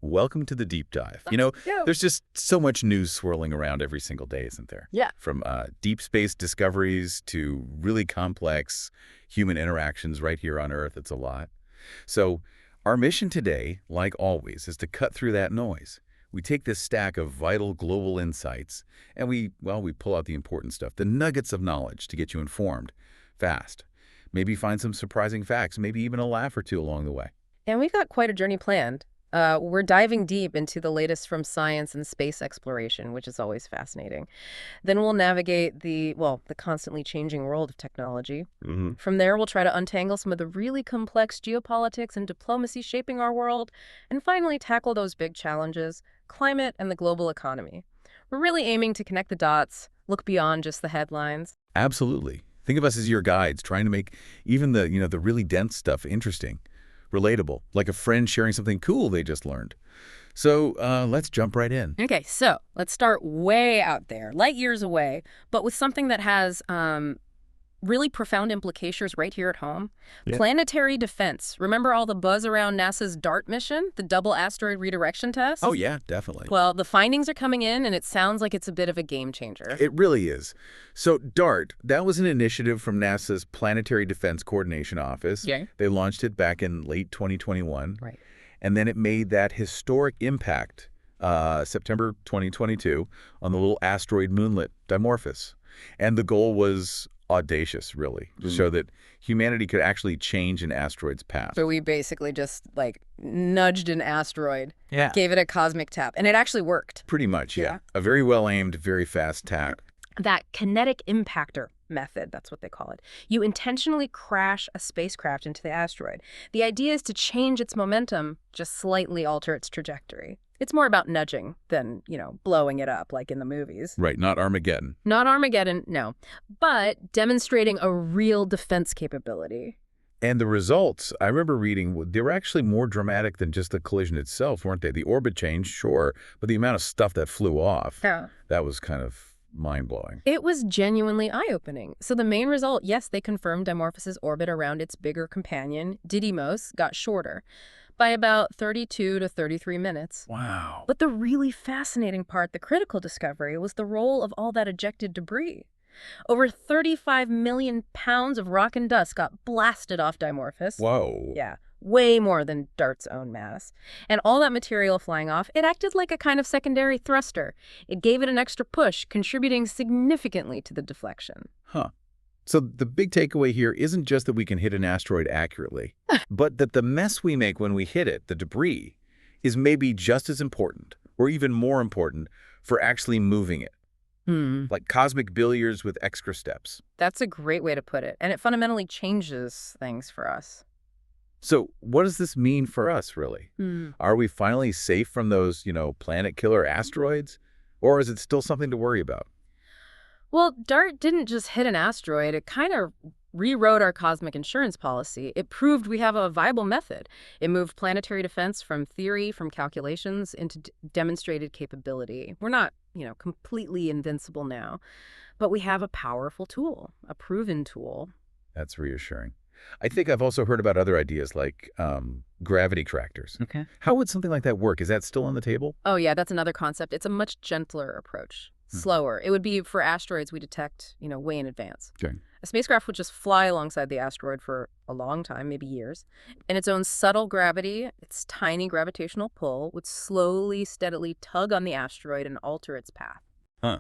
Welcome to the deep dive. Yeah. There's just so much news swirling around every single day, isn't there? Yeah. From deep space discoveries to really complex human interactions right here on Earth. It's a lot. So our mission today, like always, is to cut through that noise. We take this stack of vital global insights and we pull out the important stuff, the nuggets of knowledge to get you informed fast. Maybe find some surprising facts, maybe even a laugh or two along the way. And we've got quite a journey planned. We're diving deep into the latest from science and space exploration, which is always fascinating. Then we'll navigate the constantly changing world of technology. From there, we'll try to untangle some of the really complex geopolitics and diplomacy shaping our world, and finally tackle those big challenges, climate and the global economy. We're really aiming to connect the dots, look beyond just the headlines. Absolutely. Think of us as your guides, trying to make even the really dense stuff interesting, relatable, like a friend sharing something cool they just learned. So let's jump right in. Okay, so let's start way out there, light years away, but with something that has really profound implications right here at home. Yeah. Planetary defense. Remember all the buzz around NASA's DART mission, the double asteroid redirection test? Oh, yeah, definitely. Well, the findings are coming in, and it sounds like it's a bit of a game changer. It really is. So DART, that was an initiative from NASA's Planetary Defense Coordination Office. Okay. They launched it back in late 2021. Right. And then it made that historic impact September 2022 on the little asteroid moonlet Dimorphos. And the goal was audacious, really, to show that humanity could actually change an asteroid's path. So we basically just, nudged an asteroid, Yeah. gave it a cosmic tap, and it actually worked. Pretty much, yeah. Yeah. A very well-aimed, very fast tap. That kinetic impactor method, that's what they call it. You intentionally crash a spacecraft into the asteroid. The idea is to change its momentum, just slightly alter its trajectory. It's more about nudging than, blowing it up like in the movies. Right, not Armageddon. Not Armageddon, no. But demonstrating a real defense capability. And the results, I remember reading, they were actually more dramatic than just the collision itself, weren't they? The orbit change, sure, but the amount of stuff that flew off, Yeah. that was kind of mind-blowing. It was genuinely eye-opening. So the main result, yes, they confirmed Dimorphos' orbit around its bigger companion, Didymos, got shorter by about 32 to 33 minutes. Wow. But the really fascinating part, the critical discovery, was the role of all that ejected debris. Over 35 million pounds of rock and dust got blasted off Dimorphos. Whoa. Yeah, way more than DART's own mass. And all that material flying off, it acted like a kind of secondary thruster. It gave it an extra push, contributing significantly to the deflection. Huh. So the big takeaway here isn't just that we can hit an asteroid accurately, but that the mess we make when we hit it, the debris, is maybe just as important, or even more important, for actually moving it. Like cosmic billiards with extra steps. That's a great way to put it. And it fundamentally changes things for us. So what does this mean for us, really? Are we finally safe from those, planet killer asteroids? Or is it still something to worry about? Well, DART didn't just hit an asteroid. It kind of rewrote our cosmic insurance policy. It proved we have a viable method. It moved planetary defense from theory, from calculations, into demonstrated capability. We're not, completely invincible now, but we have a powerful tool, a proven tool. That's reassuring. I think I've also heard about other ideas like gravity tractors. Okay. How would something like that work? Is that still on the table? Oh, yeah, that's another concept. It's a much gentler approach. Slower. It would be for asteroids we detect, way in advance. Okay. A spacecraft would just fly alongside the asteroid for a long time, maybe years. And its own subtle gravity, its tiny gravitational pull, would slowly, steadily tug on the asteroid and alter its path. Huh.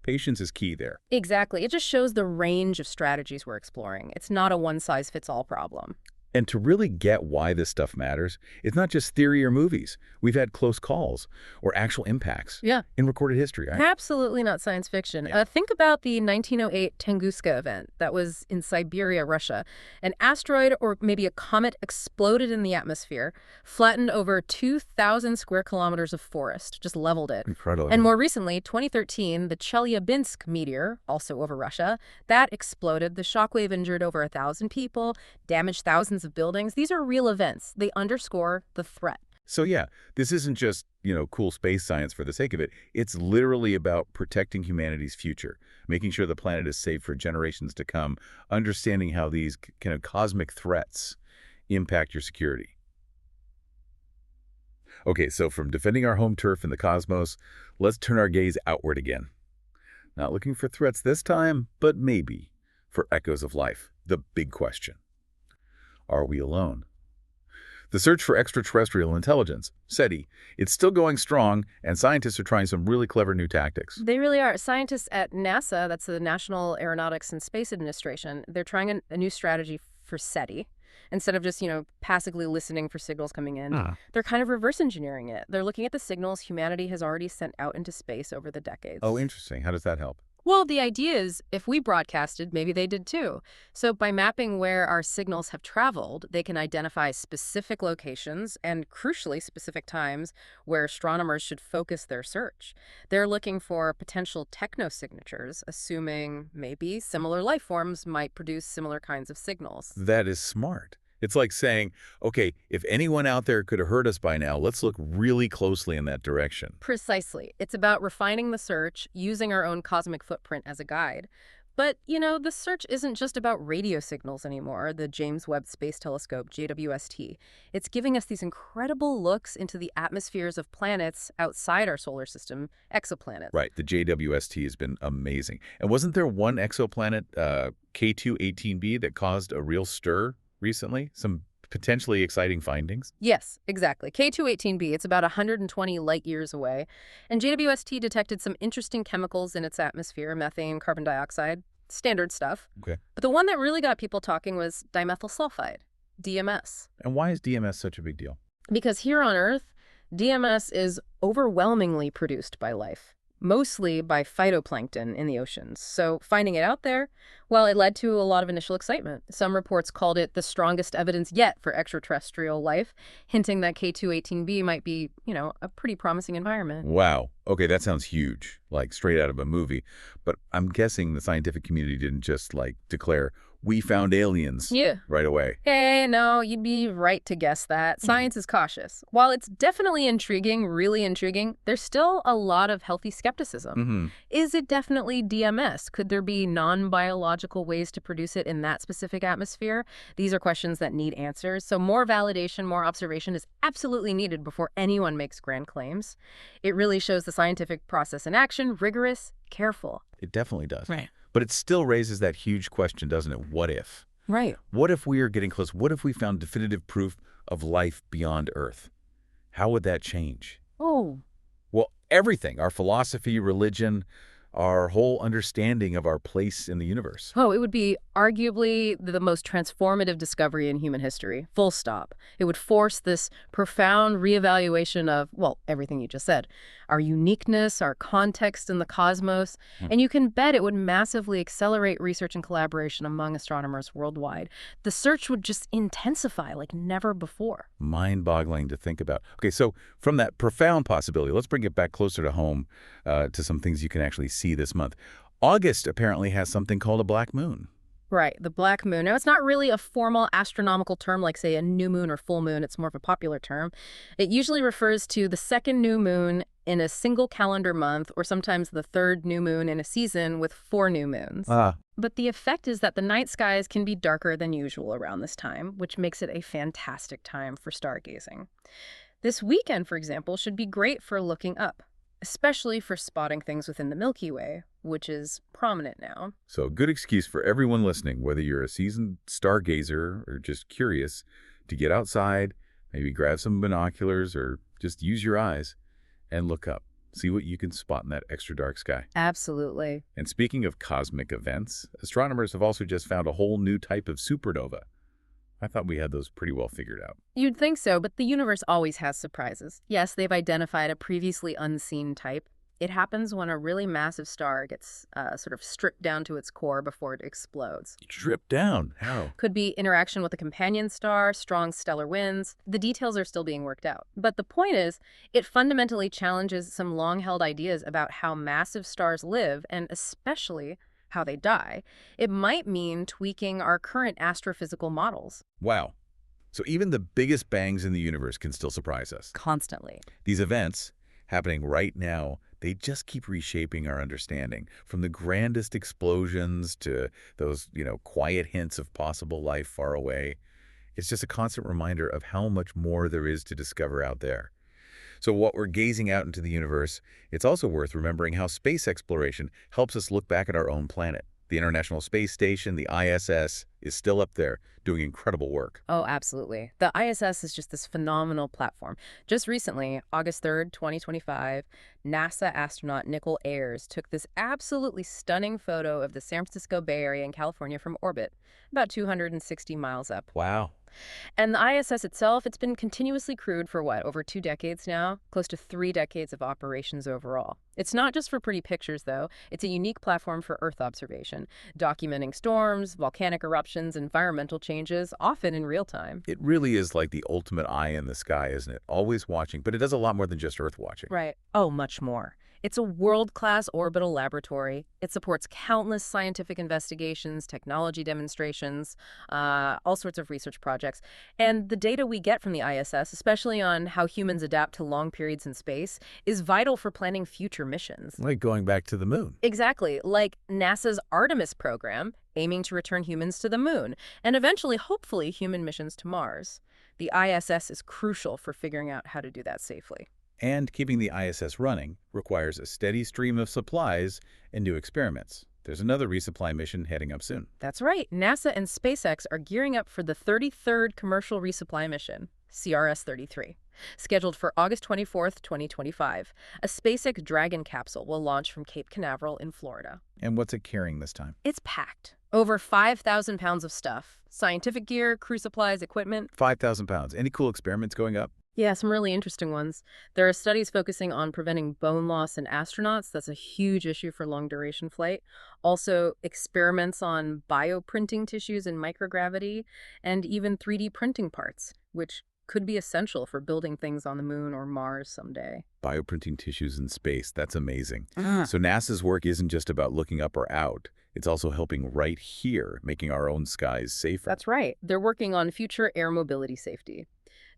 Patience is key there. Exactly. It just shows the range of strategies we're exploring. It's not a one-size-fits-all problem. And to really get why this stuff matters, it's not just theory or movies. We've had close calls or actual impacts in recorded history. Right? Absolutely not science fiction. Yeah. Think about the 1908 Tunguska event that was in Siberia, Russia. An asteroid or maybe a comet exploded in the atmosphere, flattened over 2,000 square kilometers of forest, just leveled it. Incredible. And more recently, 2013, the Chelyabinsk meteor, also over Russia, that exploded. The shockwave injured over 1,000 people, damaged thousands of buildings. These are real events. They underscore the threat. So yeah, this isn't just, cool space science for the sake of it. It's literally about protecting humanity's future, making sure the planet is safe for generations to come, understanding how these kind of cosmic threats impact your security. Okay, so from defending our home turf in the cosmos, let's turn our gaze outward again. Not looking for threats this time, but maybe for echoes of life. The big question. Are we alone? The search for extraterrestrial intelligence, SETI, it's still going strong, and scientists are trying some really clever new tactics. They really are. Scientists at NASA, that's the National Aeronautics and Space Administration, they're trying a new strategy for SETI. Instead of just, passively listening for signals coming in, they're kind of reverse engineering it. They're looking at the signals humanity has already sent out into space over the decades. Oh, interesting. How does that help? Well, the idea is if we broadcasted, maybe they did too. So by mapping where our signals have traveled, they can identify specific locations and, crucially, specific times where astronomers should focus their search. They're looking for potential technosignatures, assuming maybe similar life forms might produce similar kinds of signals. That is smart. It's like saying, okay, if anyone out there could have heard us by now, let's look really closely in that direction. Precisely. It's about refining the search, using our own cosmic footprint as a guide. But, the search isn't just about radio signals anymore, the James Webb Space Telescope, JWST. It's giving us these incredible looks into the atmospheres of planets outside our solar system, exoplanets. Right, the JWST has been amazing. And wasn't there one exoplanet, K2-18b, that caused a real stir recently? Some potentially exciting findings? Yes, exactly. K2-18b, it's about 120 light years away, and JWST detected some interesting chemicals in its atmosphere, methane, carbon dioxide, standard stuff. Okay. But the one that really got people talking was dimethyl sulfide, DMS. And why is DMS such a big deal? Because here on Earth, DMS is overwhelmingly produced by life, mostly by phytoplankton in the oceans. So finding it out there, well, it led to a lot of initial excitement. Some reports called it the strongest evidence yet for extraterrestrial life, hinting that K2-18b might be, a pretty promising environment. Wow. Okay, that sounds huge, like straight out of a movie. But I'm guessing the scientific community didn't just, declare, we found aliens right away. Hey, no, you'd be right to guess that. Science is cautious. While it's definitely intriguing, really intriguing, there's still a lot of healthy skepticism. Is it definitely DMS? Could there be non-biological ways to produce it in that specific atmosphere? These are questions that need answers. So more validation, more observation is absolutely needed before anyone makes grand claims. It really shows the scientific process in action, rigorous, careful. It definitely does. Right. But it still raises that huge question, doesn't it? What if? Right. What if we are getting close? What if we found definitive proof of life beyond Earth? How would that change? Oh. Well, everything. Our philosophy, religion, our whole understanding of our place in the universe. Oh, it would be arguably the most transformative discovery in human history. Full stop. It would force this profound reevaluation of, well, everything you just said. Our uniqueness, our context in the cosmos. And you can bet it would massively accelerate research and collaboration among astronomers worldwide. The search would just intensify like never before. Mind-boggling to think about. Okay, so from that profound possibility, let's bring it back closer to home to some things you can actually see this month. August apparently has something called a black moon. Right, the black moon. Now, it's not really a formal astronomical term like, say, a new moon or full moon. It's more of a popular term. It usually refers to the second new moon in a single calendar month, or sometimes the third new moon in a season with 4 new moons. But the effect is that the night skies can be darker than usual around this time, which makes it a fantastic time for stargazing. This weekend, for example, should be great for looking up, especially for spotting things within the Milky Way, which is prominent now. So a good excuse for everyone listening, whether you're a seasoned stargazer or just curious, to get outside, maybe grab some binoculars or just use your eyes and look up. See what you can spot in that extra dark sky. Absolutely. And speaking of cosmic events, astronomers have also just found a whole new type of supernova. I thought we had those pretty well figured out. You'd think so, but the universe always has surprises. Yes, they've identified a previously unseen type. It happens when a really massive star gets sort of stripped down to its core before it explodes. Stripped down? How? Could be interaction with a companion star, strong stellar winds. The details are still being worked out. But the point is, it fundamentally challenges some long-held ideas about how massive stars live, and especially how they die. It might mean tweaking our current astrophysical models. Wow. So even the biggest bangs in the universe can still surprise us. Constantly. These events, happening right now, they just keep reshaping our understanding. From the grandest explosions to those, quiet hints of possible life far away. It's just a constant reminder of how much more there is to discover out there. So while we're gazing out into the universe, it's also worth remembering how space exploration helps us look back at our own planet. The International Space Station, the ISS, is still up there doing incredible work. Oh, absolutely. The ISS is just this phenomenal platform. Just recently, August 3rd, 2025, NASA astronaut Nicole Ayers took this absolutely stunning photo of the San Francisco Bay Area in California from orbit, about 260 miles up. Wow. And the ISS itself, it's been continuously crewed for what, over 2 decades now? Close to 3 decades of operations overall. It's not just for pretty pictures, though. It's a unique platform for Earth observation, documenting storms, volcanic eruptions, environmental changes, often in real time. It really is like the ultimate eye in the sky, isn't it? Always watching, but it does a lot more than just Earth watching. Right. Oh, much more. It's a world-class orbital laboratory. It supports countless scientific investigations, technology demonstrations, all sorts of research projects. And the data we get from the ISS, especially on how humans adapt to long periods in space, is vital for planning future missions. Like going back to the moon. Exactly, like NASA's Artemis program, aiming to return humans to the moon, and eventually, hopefully, human missions to Mars. The ISS is crucial for figuring out how to do that safely. And keeping the ISS running requires a steady stream of supplies and new experiments. There's another resupply mission heading up soon. That's right. NASA and SpaceX are gearing up for the 33rd Commercial Resupply Mission, CRS-33, scheduled for August 24th, 2025. A SpaceX Dragon capsule will launch from Cape Canaveral in Florida. And what's it carrying this time? It's packed. Over 5,000 pounds of stuff. Scientific gear, crew supplies, equipment. 5,000 pounds. Any cool experiments going up? Yeah, some really interesting ones. There are studies focusing on preventing bone loss in astronauts. That's a huge issue for long-duration flight. Also, experiments on bioprinting tissues in microgravity, and even 3D printing parts, which could be essential for building things on the moon or Mars someday. Bioprinting tissues in space. That's amazing. So NASA's work isn't just about looking up or out. It's also helping right here, making our own skies safer. That's right. They're working on future air mobility safety,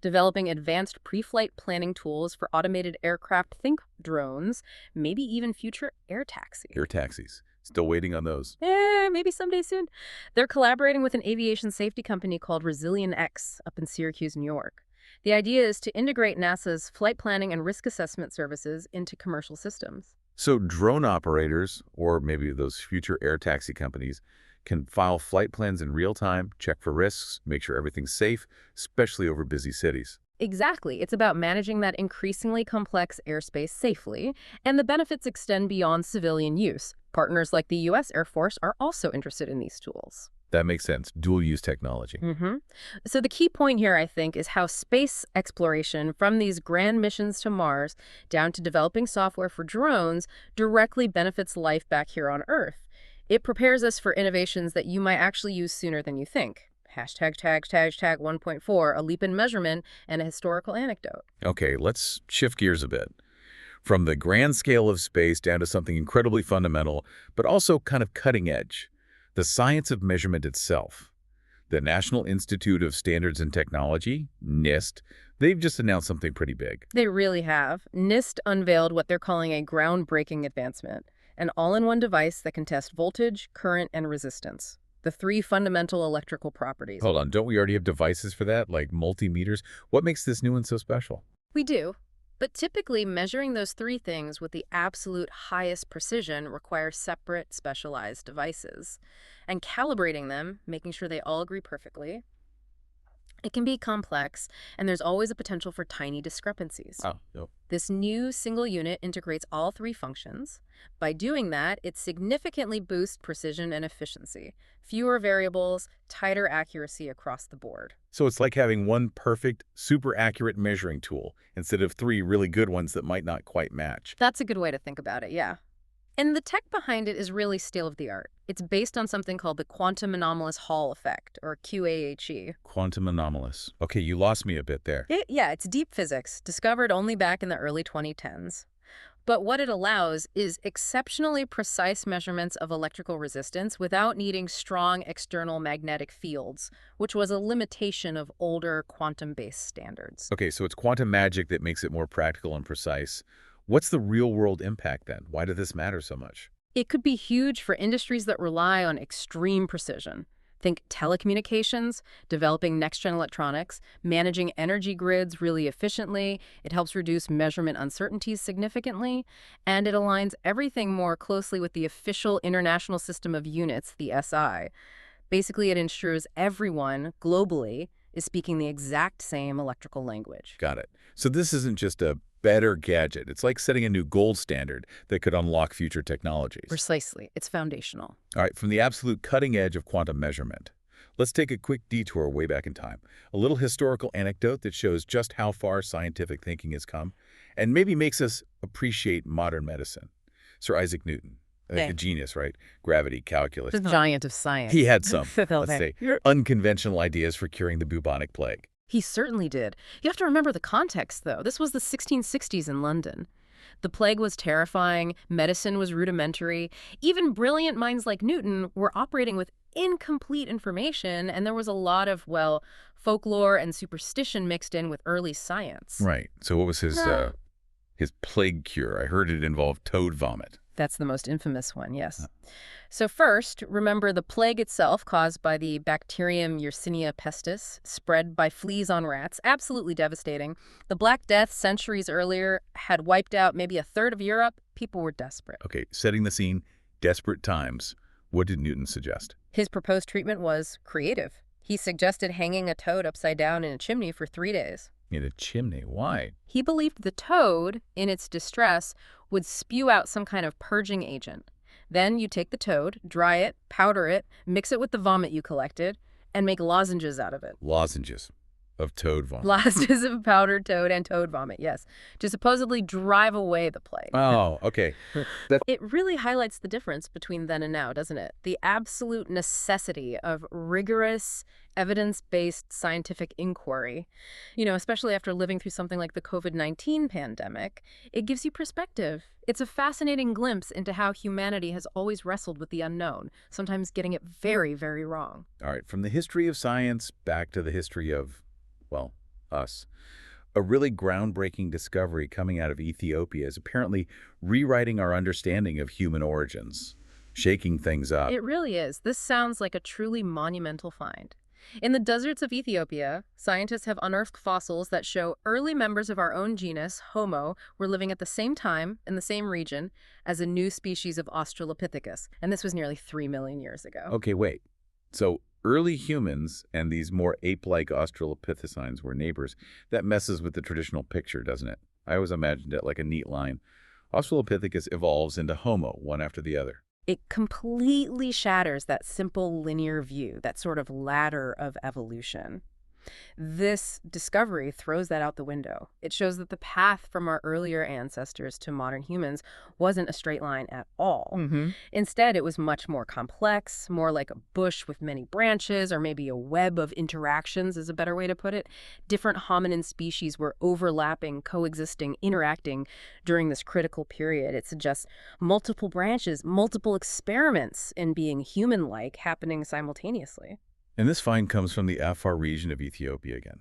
developing advanced pre-flight planning tools for automated aircraft, think drones, maybe even future air taxis. Air taxis. Still waiting on those. Maybe someday soon. They're collaborating with an aviation safety company called ResilienX up in Syracuse, New York. The idea is to integrate NASA's flight planning and risk assessment services into commercial systems. So drone operators, or maybe those future air taxi companies, can file flight plans in real time, check for risks, make sure everything's safe, especially over busy cities. Exactly. It's about managing that increasingly complex airspace safely, and the benefits extend beyond civilian use. Partners like the U.S. Air Force are also interested in these tools. That makes sense. Dual-use technology. So the key point here, I think, is how space exploration, from these grand missions to Mars down to developing software for drones, directly benefits life back here on Earth. It prepares us for innovations that you might actually use sooner than you think. Hashtag 1.4, a leap in measurement, and a historical anecdote. Okay, let's shift gears a bit. From the grand scale of space down to something incredibly fundamental, but also kind of cutting edge. The science of measurement itself. The National Institute of Standards and Technology, NIST, they've just announced something pretty big. They really have. NIST unveiled what they're calling a groundbreaking advancement, an all-in-one device that can test voltage, current, and resistance, the 3 fundamental electrical properties. Hold on, don't we already have devices for that, like multimeters? What makes this new one so special? We do. But typically, measuring those 3 things with the absolute highest precision requires separate, specialized devices. And calibrating them, making sure they all agree perfectly, it can be complex, and there's always a potential for tiny discrepancies. Oh, no. This new single unit integrates all 3 functions. By doing that, it significantly boosts precision and efficiency. Fewer variables, tighter accuracy across the board. So it's like having one perfect, super accurate measuring tool instead of 3 really good ones that might not quite match. That's a good way to think about it, yeah. And the tech behind it is really state-of-the-art. It's based on something called the quantum anomalous Hall effect, or QAHE. Quantum anomalous. Okay, you lost me a bit there. Yeah, it's deep physics, discovered only back in the early 2010s. But what it allows is exceptionally precise measurements of electrical resistance without needing strong external magnetic fields, which was a limitation of older quantum-based standards. Okay, so it's quantum magic that makes it more practical and precise. What's the real-world impact then? Why does this matter so much? It could be huge for industries that rely on extreme precision. Think telecommunications, developing next-gen electronics, managing energy grids really efficiently. It helps reduce measurement uncertainties significantly, and it aligns everything more closely with the official International System of Units, the SI. Basically, it ensures everyone globally is speaking the exact same electrical language. Got it. So this isn't just a better gadget. It's like setting a new gold standard that could unlock future technologies. Precisely. It's foundational. All right, from the absolute cutting edge of quantum measurement, let's take a quick detour way back in time. A little historical anecdote that shows just how far scientific thinking has come and maybe makes us appreciate modern medicine. Sir Isaac Newton, a genius, right? Gravity, calculus. The giant of science. He had some, let's say, unconventional ideas for curing the bubonic plague. He certainly did. You have to remember the context, though. This was the 1660s in London. The plague was terrifying, medicine was rudimentary. Even brilliant minds like Newton were operating with incomplete information, and there was a lot of, well, folklore and superstition mixed in with early science. Right. So what was his plague cure? I heard it involved toad vomit. That's the most infamous one, yes. So first, remember the plague itself caused by the bacterium Yersinia pestis, spread by fleas on rats, absolutely devastating. The Black Death centuries earlier had wiped out maybe a third of Europe. People were desperate. Okay, setting the scene, desperate times. What did Newton suggest? His proposed treatment was creative. He suggested hanging a toad upside down in a chimney for 3 days. In a chimney? Why? He believed the toad, in its distress, would spew out some kind of purging agent. Then you take the toad, dry it, powder it, mix it with the vomit you collected, and make lozenges out of it. Lozenges of toad vomit. Lozenges of powdered toad and toad vomit, yes, to supposedly drive away the plague. Oh, okay. It really highlights the difference between then and now, doesn't it? The absolute necessity of rigorous, evidence-based scientific inquiry. You know, especially after living through something like the COVID-19 pandemic, it gives you perspective. It's a fascinating glimpse into how humanity has always wrestled with the unknown, sometimes getting it very, very wrong. All right, from the history of science back to the history of, well, us. A really groundbreaking discovery coming out of Ethiopia is apparently rewriting our understanding of human origins, shaking things up. It really is. This sounds like a truly monumental find. In the deserts of Ethiopia, scientists have unearthed fossils that show early members of our own genus, Homo, were living at the same time in the same region as a new species of Australopithecus, and this was nearly 3 million years ago. Okay, wait. So early humans and these more ape-like Australopithecines were neighbors. That messes with the traditional picture, doesn't it? I always imagined it like a neat line. Australopithecus evolves into Homo, one after the other. It completely shatters that simple linear view, that sort of ladder of evolution. This discovery throws that out the window. It shows that the path from our earlier ancestors to modern humans wasn't a straight line at all. Instead, it was much more complex, more like a bush with many branches, or maybe a web of interactions is a better way to put it. Different hominin species were overlapping, coexisting, interacting during this critical period. It suggests multiple branches, multiple experiments in being human-like happening simultaneously. And this find comes from the Afar region of Ethiopia again.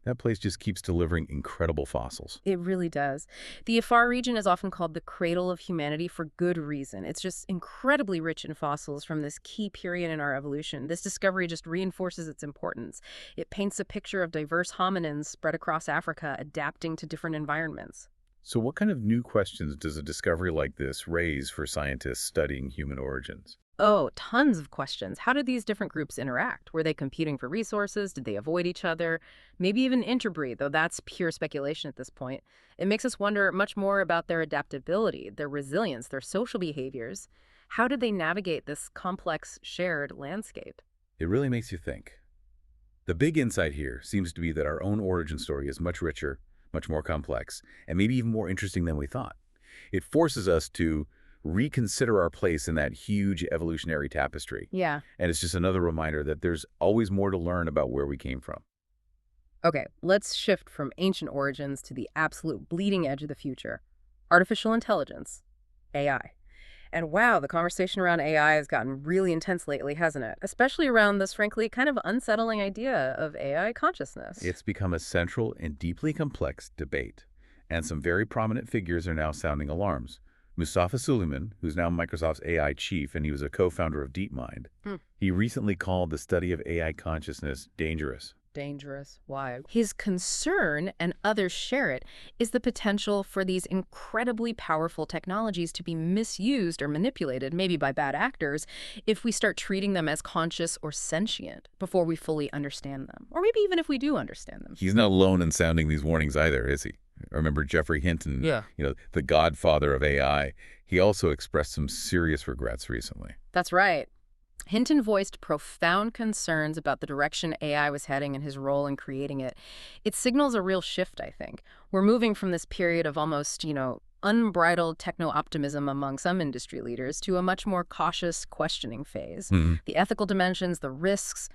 That place just keeps delivering incredible fossils. It really does. The Afar region is often called the cradle of humanity for good reason. It's just incredibly rich in fossils from this key period in our evolution. This discovery just reinforces its importance. It paints a picture of diverse hominins spread across Africa, adapting to different environments. So what kind of new questions does a discovery like this raise for scientists studying human origins? Oh, tons of questions. How did these different groups interact? Were they competing for resources? Did they avoid each other? Maybe even interbreed, though that's pure speculation at this point. It makes us wonder much more about their adaptability, their resilience, their social behaviors. How did they navigate this complex, shared landscape? It really makes you think. The big insight here seems to be that our own origin story is much richer, much more complex, and maybe even more interesting than we thought. It forces us to reconsider our place in that huge evolutionary tapestry. Yeah. And it's just another reminder that there's always more to learn about where we came from. Okay, let's shift from ancient origins to the absolute bleeding edge of the future. Artificial intelligence, AI. And wow, the conversation around AI has gotten really intense lately, hasn't it? Especially around this, frankly, kind of unsettling idea of AI consciousness. It's become a central and deeply complex debate. And some very prominent figures are now sounding alarms. Mustafa Suleyman, who's now Microsoft's AI chief, and he was a co-founder of DeepMind, Hmm. he recently called the study of AI consciousness dangerous. Dangerous. Why? His concern, and others share it, is the potential for these incredibly powerful technologies to be misused or manipulated, maybe by bad actors, if we start treating them as conscious or sentient before we fully understand them. Or maybe even if we do understand them. He's not alone in sounding these warnings either, is he? I remember Jeffrey Hinton, Yeah. the godfather of AI. He also expressed some serious regrets recently. That's right. Hinton voiced profound concerns about the direction AI was heading and his role in creating it. It signals a real shift, I think. We're moving from this period of almost, unbridled techno-optimism among some industry leaders to a much more cautious questioning phase. Mhm. The ethical dimensions, the risks,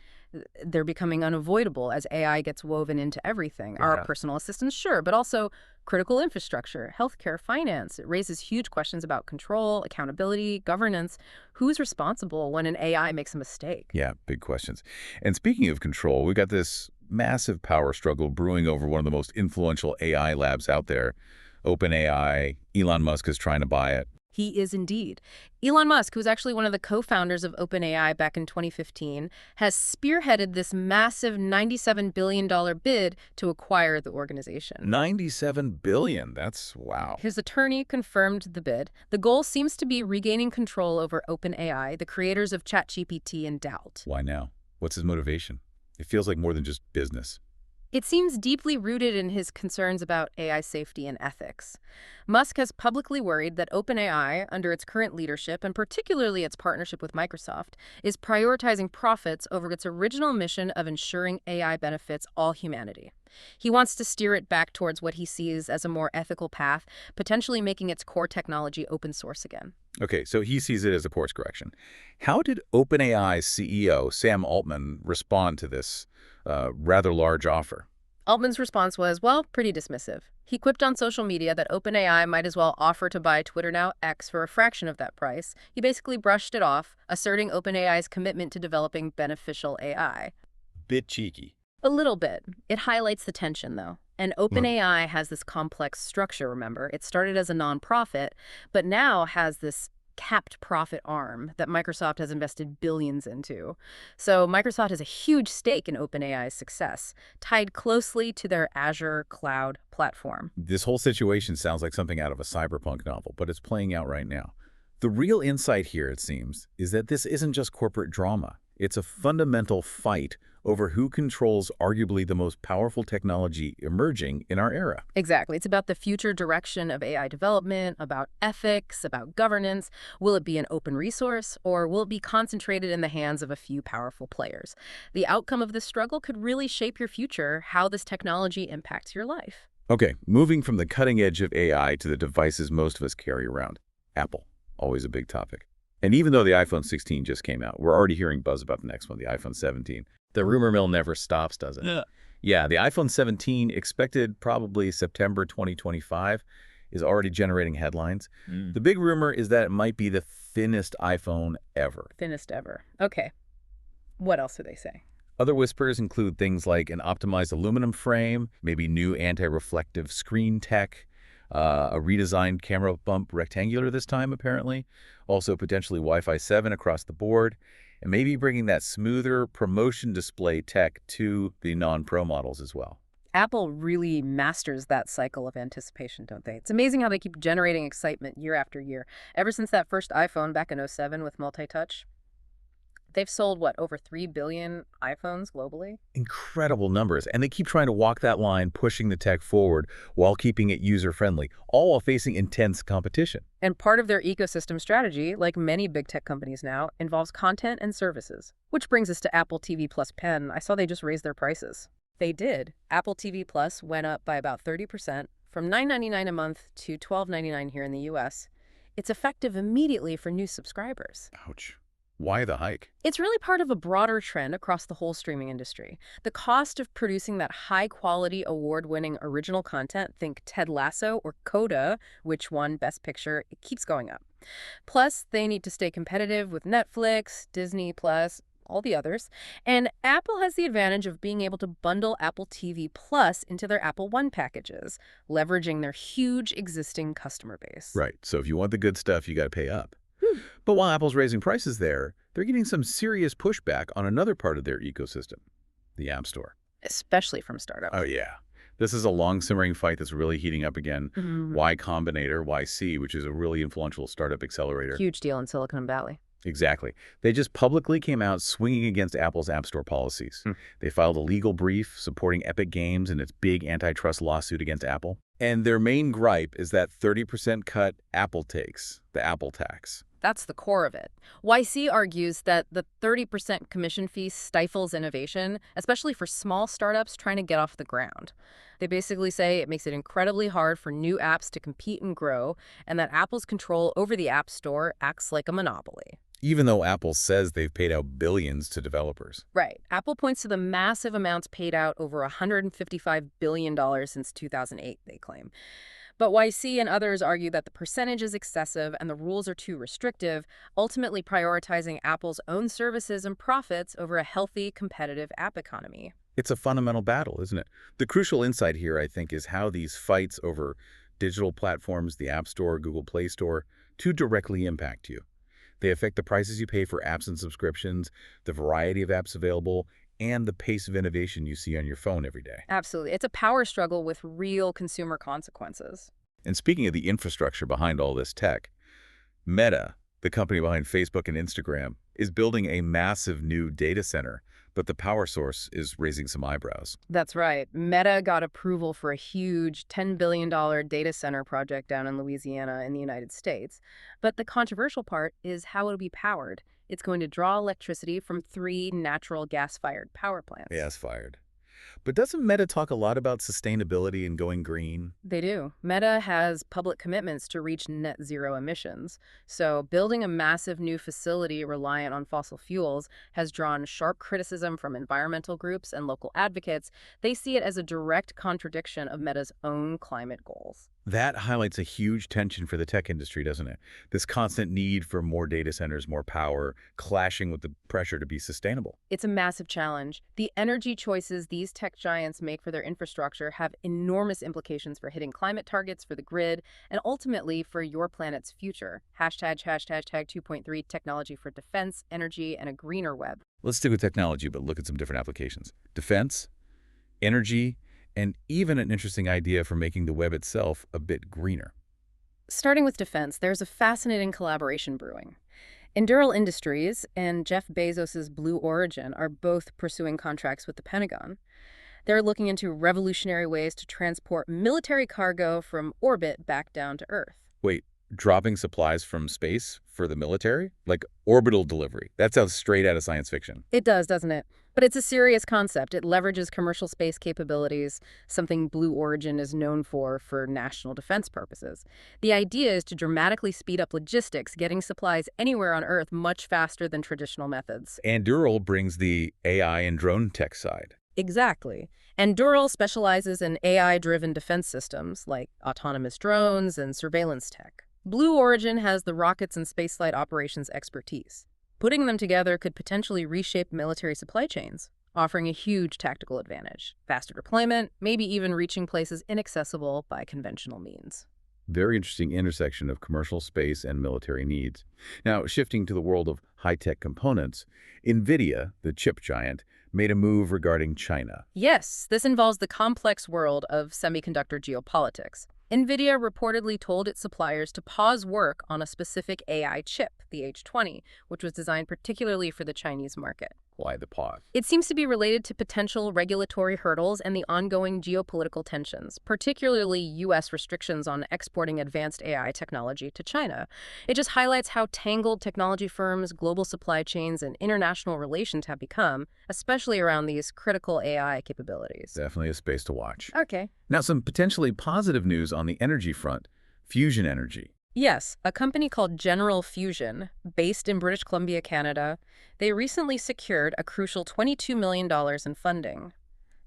they're becoming unavoidable as AI gets woven into everything. Our Yeah. personal assistants, sure, but also critical infrastructure, healthcare, finance. It raises huge questions about control, accountability, governance. Who's responsible when an AI makes a mistake? Yeah, big questions. And speaking of control, we got this massive power struggle brewing over one of the most influential AI labs out there, OpenAI. Elon Musk is trying to buy it. He is indeed. Elon Musk, who was actually one of the co-founders of OpenAI back in 2015, has spearheaded this massive $97 billion bid to acquire the organization. $97 billion. That's wow. His attorney confirmed the bid. The goal seems to be regaining control over OpenAI, the creators of ChatGPT and Doubt. Why now? What's his motivation? It feels like more than just business. It seems deeply rooted in his concerns about AI safety and ethics. Musk has publicly worried that OpenAI, under its current leadership, and particularly its partnership with Microsoft, is prioritizing profits over its original mission of ensuring AI benefits all humanity. He wants to steer it back towards what he sees as a more ethical path, potentially making its core technology open source again. Okay, so he sees it as a course correction. How did OpenAI's CEO, Sam Altman, respond to this rather large offer? Altman's response was, well, pretty dismissive. He quipped on social media that OpenAI might as well offer to buy Twitter, now X, for a fraction of that price. He basically brushed it off, asserting OpenAI's commitment to developing beneficial AI. Bit cheeky. A little bit. It highlights the tension, though. And OpenAI has this complex structure, remember. It started as a nonprofit, but now has this capped profit arm that Microsoft has invested billions into. So Microsoft has a huge stake in OpenAI's success, tied closely to their Azure cloud platform. This whole situation sounds like something out of a cyberpunk novel, but it's playing out right now. The real insight here, it seems, is that this isn't just corporate drama. It's a fundamental fight over who controls arguably the most powerful technology emerging in our era. Exactly. It's about the future direction of AI development, about ethics, about governance. Will it be an open resource, or will it be concentrated in the hands of a few powerful players? The outcome of this struggle could really shape your future, how this technology impacts your life. Okay, moving from the cutting edge of AI to the devices most of us carry around. Apple, always a big topic. And even though the iPhone 16 just came out, we're already hearing buzz about the next one, the iPhone 17. The rumor mill never stops, does it? Yeah, the iPhone 17, expected probably September 2025, is already generating headlines. The big rumor is that it might be the thinnest iPhone ever. Thinnest ever. Okay. What else do they say? Other whispers include things like an optimized aluminum frame, maybe new anti-reflective screen tech, a redesigned camera bump rectangular this time, apparently. Also potentially Wi-Fi 7 across the board, and maybe bringing that smoother promotion display tech to the non-Pro models as well. Apple really masters that cycle of anticipation, don't they? It's amazing how they keep generating excitement year after year. Ever since that first iPhone back in '07 with multi-touch, they've sold, what, over 3 billion iPhones globally? Incredible numbers, and they keep trying to walk that line, pushing the tech forward while keeping it user-friendly, all while facing intense competition. And part of their ecosystem strategy, like many big tech companies now, involves content and services. Which brings us to Apple TV Plus Pen. I saw they just raised their prices. They did. Apple TV Plus went up by about 30%, from $9.99 a month to $12.99 here in the US. It's effective immediately for new subscribers. Ouch. Why the hike? It's really part of a broader trend across the whole streaming industry. The cost of producing that high-quality, award-winning original content, think Ted Lasso or Coda, which won Best Picture, it keeps going up. Plus, they need to stay competitive with Netflix, Disney+, all the others. And Apple has the advantage of being able to bundle Apple TV Plus into their Apple One packages, leveraging their huge existing customer base. Right. So if you want the good stuff, you got to pay up. Hmm. But while Apple's raising prices there, they're getting some serious pushback on another part of their ecosystem, the App Store. Especially from startups. Oh, yeah. This is a long-simmering fight that's really heating up again. Y Combinator, YC, which is a really influential startup accelerator. Huge deal in Silicon Valley. Exactly. They just publicly came out swinging against Apple's App Store policies. They filed a legal brief supporting Epic Games in its big antitrust lawsuit against Apple. And their main gripe is that 30% cut Apple takes, the Apple tax. That's the core of it. YC argues that the 30% commission fee stifles innovation, especially for small startups trying to get off the ground. They basically say it makes it incredibly hard for new apps to compete and grow, and that Apple's control over the App Store acts like a monopoly. Even though Apple says they've paid out billions to developers. Right. Apple points to the massive amounts paid out, over $155 billion since 2008, they claim. But YC and others argue that the percentage is excessive and the rules are too restrictive, ultimately prioritizing Apple's own services and profits over a healthy, competitive app economy. It's a fundamental battle, isn't it? The crucial insight here, I think, is how these fights over digital platforms, the App Store, Google Play Store, too directly impact you. They affect the prices you pay for apps and subscriptions, the variety of apps available, and the pace of innovation you see on your phone every day. Absolutely. It's a power struggle with real consumer consequences. And speaking of the infrastructure behind all this tech, Meta, the company behind Facebook and Instagram, is building a massive new data center, but the power source is raising some eyebrows. That's right. Meta got approval for a huge $10 billion data center project down in Louisiana in the United States. But the controversial part is how it'll be powered. It's going to draw electricity from 3 natural gas-fired power plants. Gas-fired. But doesn't Meta talk a lot about sustainability and going green? They do. Meta has public commitments to reach net zero emissions. So building a massive new facility reliant on fossil fuels has drawn sharp criticism from environmental groups and local advocates. They see it as a direct contradiction of Meta's own climate goals. That highlights a huge tension for the tech industry, doesn't it? This constant need for more data centers, more power, clashing with the pressure to be sustainable. It's a massive challenge. The energy choices these tech giants make for their infrastructure have enormous implications for hitting climate targets for the grid and ultimately for your planet's future. Hashtag 2.3 technology for defense, energy, and a greener web. Let's stick with technology, but look at some different applications. Defense, energy, and even an interesting idea for making the web itself a bit greener. Starting with defense, there's a fascinating collaboration brewing. Endural Industries and Jeff Bezos' Blue Origin are both pursuing contracts with the Pentagon. They're looking into revolutionary ways to transport military cargo from orbit back down to Earth. Wait, dropping supplies from space for the military? Like orbital delivery. That sounds straight out of science fiction. It does, doesn't it? But it's a serious concept. It leverages commercial space capabilities, something Blue Origin is known for national defense purposes. The idea is to dramatically speed up logistics, getting supplies anywhere on Earth much faster than traditional methods. Endural brings the AI and drone tech side. Exactly. Endural specializes in AI-driven defense systems like autonomous drones and surveillance tech. Blue Origin has the rockets and spaceflight operations expertise. Putting them together could potentially reshape military supply chains, offering a huge tactical advantage. Faster deployment, maybe even reaching places inaccessible by conventional means. Very interesting intersection of commercial space and military needs. Now, shifting to the world of high-tech components, NVIDIA, the chip giant, made a move regarding China. Yes, this involves the complex world of semiconductor geopolitics. NVIDIA reportedly told its suppliers to pause work on a specific AI chip, the H20, which was designed particularly for the Chinese market. Why the pause? It seems to be related to potential regulatory hurdles and the ongoing geopolitical tensions, particularly U.S. restrictions on exporting advanced AI technology to China. It just highlights how tangled technology firms, global supply chains, and international relations have become, especially around these critical AI capabilities. Definitely a space to watch. Okay. Now, some potentially positive news on the energy front. Fusion energy. Yes, a company called General Fusion, based in British Columbia, Canada, they recently secured a crucial $22 million in funding.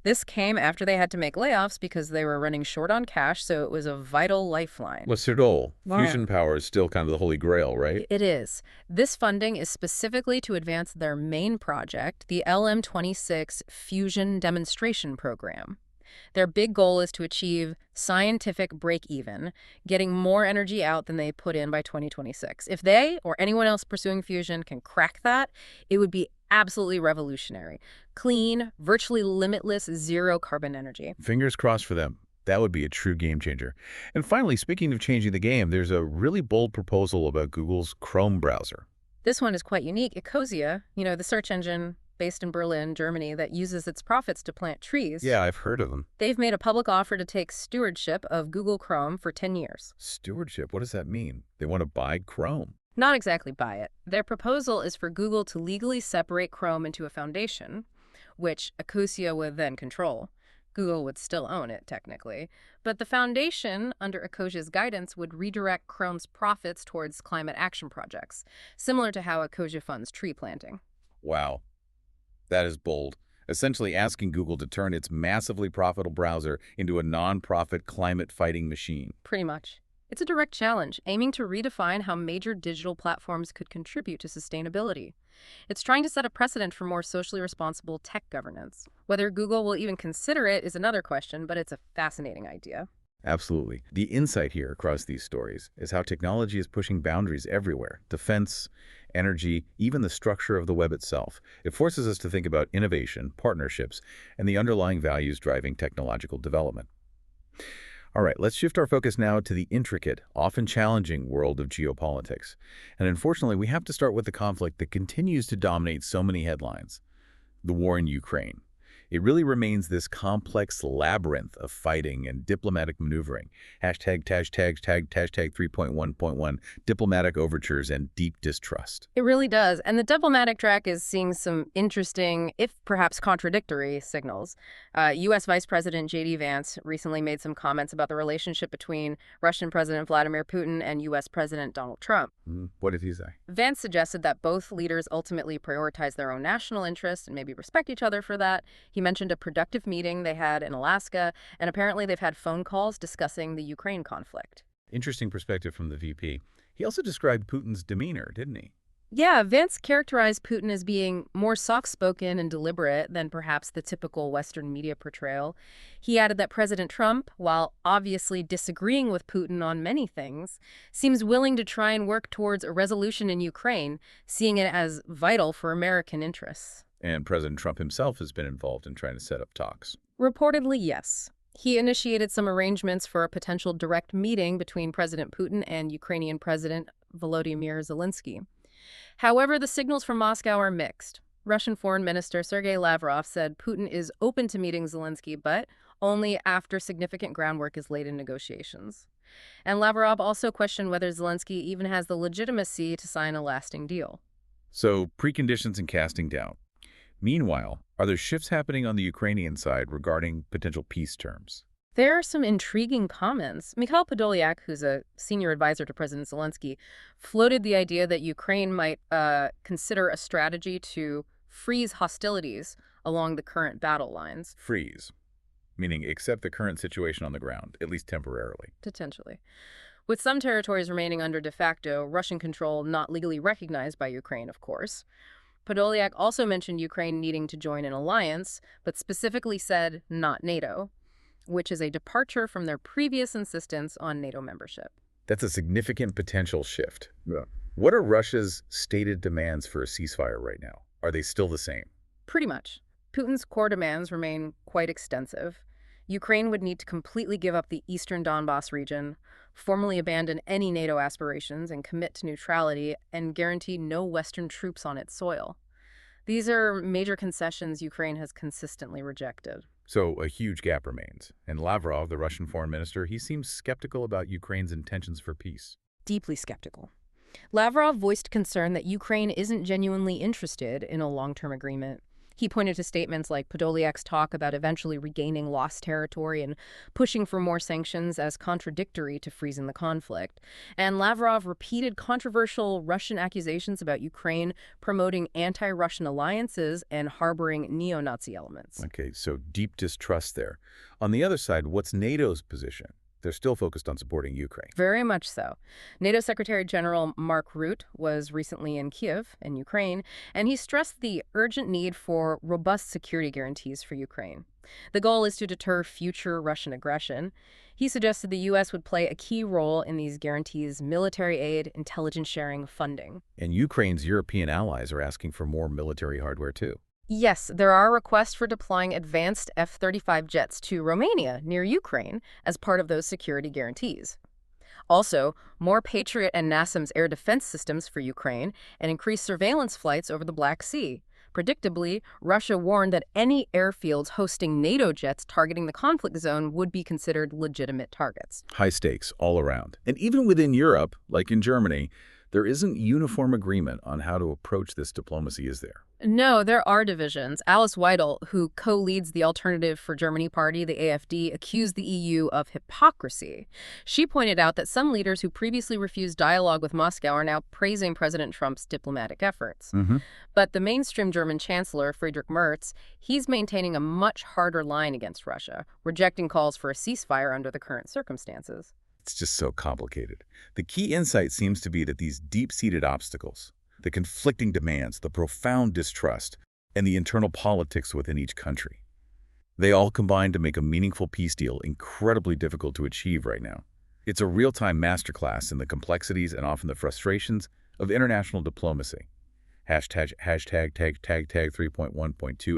This came after they had to make layoffs because they were running short on cash, so it was a vital lifeline. What's their goal? Wow. Fusion power is still kind of the holy grail, right? It is. This funding is specifically to advance their main project, the LM-26 Fusion Demonstration Program. Their big goal is to achieve scientific break-even, getting more energy out than they put in by 2026. If they, or anyone else pursuing fusion, can crack that, it would be absolutely revolutionary. Clean, virtually limitless, zero-carbon energy. Fingers crossed for them. That would be a true game changer. And finally, speaking of changing the game, there's a really bold proposal about Google's Chrome browser. This one is quite unique. Ecosia, the search engine based in Berlin, Germany, that uses its profits to plant trees. Yeah, I've heard of them. They've made a public offer to take stewardship of Google Chrome for 10 years. Stewardship? What does that mean? They want to buy Chrome. Not exactly buy it. Their proposal is for Google to legally separate Chrome into a foundation, which Ecosia would then control. Google would still own it, technically. But the foundation, under Ecosia's guidance, would redirect Chrome's profits towards climate action projects, similar to how Ecosia funds tree planting. Wow. That is bold. Essentially asking Google to turn its massively profitable browser into a non-profit climate-fighting machine. Pretty much. It's a direct challenge, aiming to redefine how major digital platforms could contribute to sustainability. It's trying to set a precedent for more socially responsible tech governance. Whether Google will even consider it is another question, but it's a fascinating idea. Absolutely. The insight here across these stories is how technology is pushing boundaries everywhere. Defense, energy, even the structure of the web itself. It forces us to think about innovation, partnerships, and the underlying values driving technological development. All right, let's shift our focus now to the intricate, often challenging world of geopolitics. And unfortunately, we have to start with the conflict that continues to dominate so many headlines: the war in Ukraine. It really remains this complex labyrinth of fighting and diplomatic maneuvering. Hashtag 3.1.1, diplomatic overtures and deep distrust. It really does. And the diplomatic track is seeing some interesting, if perhaps contradictory, signals. U.S. Vice President J.D. Vance recently made some comments about the relationship between Russian President Vladimir Putin and U.S. President Donald Trump. What did he say? Vance suggested that both leaders ultimately prioritize their own national interests and maybe respect each other for that. He mentioned a productive meeting they had in Alaska, and apparently they've had phone calls discussing the Ukraine conflict. Interesting perspective from the VP. He also described Putin's demeanor, didn't he? Yeah, Vance characterized Putin as being more soft-spoken and deliberate than perhaps the typical Western media portrayal. He added that President Trump, while obviously disagreeing with Putin on many things, seems willing to try and work towards a resolution in Ukraine, seeing it as vital for American interests. And President Trump himself has been involved in trying to set up talks. Reportedly, yes. He initiated some arrangements for a potential direct meeting between President Putin and Ukrainian President Volodymyr Zelensky. However, the signals from Moscow are mixed. Russian Foreign Minister Sergei Lavrov said Putin is open to meeting Zelensky, but only after significant groundwork is laid in negotiations. And Lavrov also questioned whether Zelensky even has the legitimacy to sign a lasting deal. So, preconditions and casting doubt. Meanwhile, are there shifts happening on the Ukrainian side regarding potential peace terms? There are some intriguing comments. Mikhail Podolyak, who's a senior advisor to President Zelensky, floated the idea that Ukraine might consider a strategy to freeze hostilities along the current battle lines. Freeze, meaning accept the current situation on the ground, at least temporarily. Potentially. With some territories remaining under de facto Russian control, not legally recognized by Ukraine, of course. Podolyak also mentioned Ukraine needing to join an alliance, but specifically said not NATO, which is a departure from their previous insistence on NATO membership. That's a significant potential shift. Yeah. What are Russia's stated demands for a ceasefire right now? Are they still the same? Pretty much. Putin's core demands remain quite extensive. Ukraine would need to completely give up the eastern Donbas region, formally abandon any NATO aspirations and commit to neutrality, and guarantee no Western troops on its soil. These are major concessions Ukraine has consistently rejected. So a huge gap remains. And Lavrov, the Russian foreign minister, he seems skeptical about Ukraine's intentions for peace. Deeply skeptical. Lavrov voiced concern that Ukraine isn't genuinely interested in a long-term agreement. He pointed to statements like Podolyak's talk about eventually regaining lost territory and pushing for more sanctions as contradictory to freezing the conflict. And Lavrov repeated controversial Russian accusations about Ukraine promoting anti-Russian alliances and harboring neo-Nazi elements. Okay, so deep distrust there. On the other side, what's NATO's position? They're still focused on supporting Ukraine. Very much so. NATO Secretary General Mark Rutte was recently in Kiev, in Ukraine, and he stressed the urgent need for robust security guarantees for Ukraine. The goal is to deter future Russian aggression. He suggested the U.S. would play a key role in these guarantees: military aid, intelligence sharing, funding. And Ukraine's European allies are asking for more military hardware too. Yes, there are requests for deploying advanced F-35 jets to Romania, near Ukraine, as part of those security guarantees. Also, more Patriot and NASAMS air defense systems for Ukraine and increased surveillance flights over the Black Sea. Predictably, Russia warned that any airfields hosting NATO jets targeting the conflict zone would be considered legitimate targets. High stakes all around. And even within Europe, like in Germany, there isn't uniform agreement on how to approach this diplomacy, is there? No, there are divisions. Alice Weidel, who co-leads the Alternative for Germany party, the AfD, accused the EU of hypocrisy. She pointed out that some leaders who previously refused dialogue with Moscow are now praising President Trump's diplomatic efforts. But the mainstream German Chancellor, Friedrich Merz, he's maintaining a much harder line against Russia, rejecting calls for a ceasefire under the current circumstances. It's just so complicated. The key insight seems to be that these deep-seated obstacles, the conflicting demands, the profound distrust, and the internal politics within each country, they all combine to make a meaningful peace deal incredibly difficult to achieve right now. It's a real-time masterclass in the complexities and often the frustrations of international diplomacy. Hashtag 3.1.2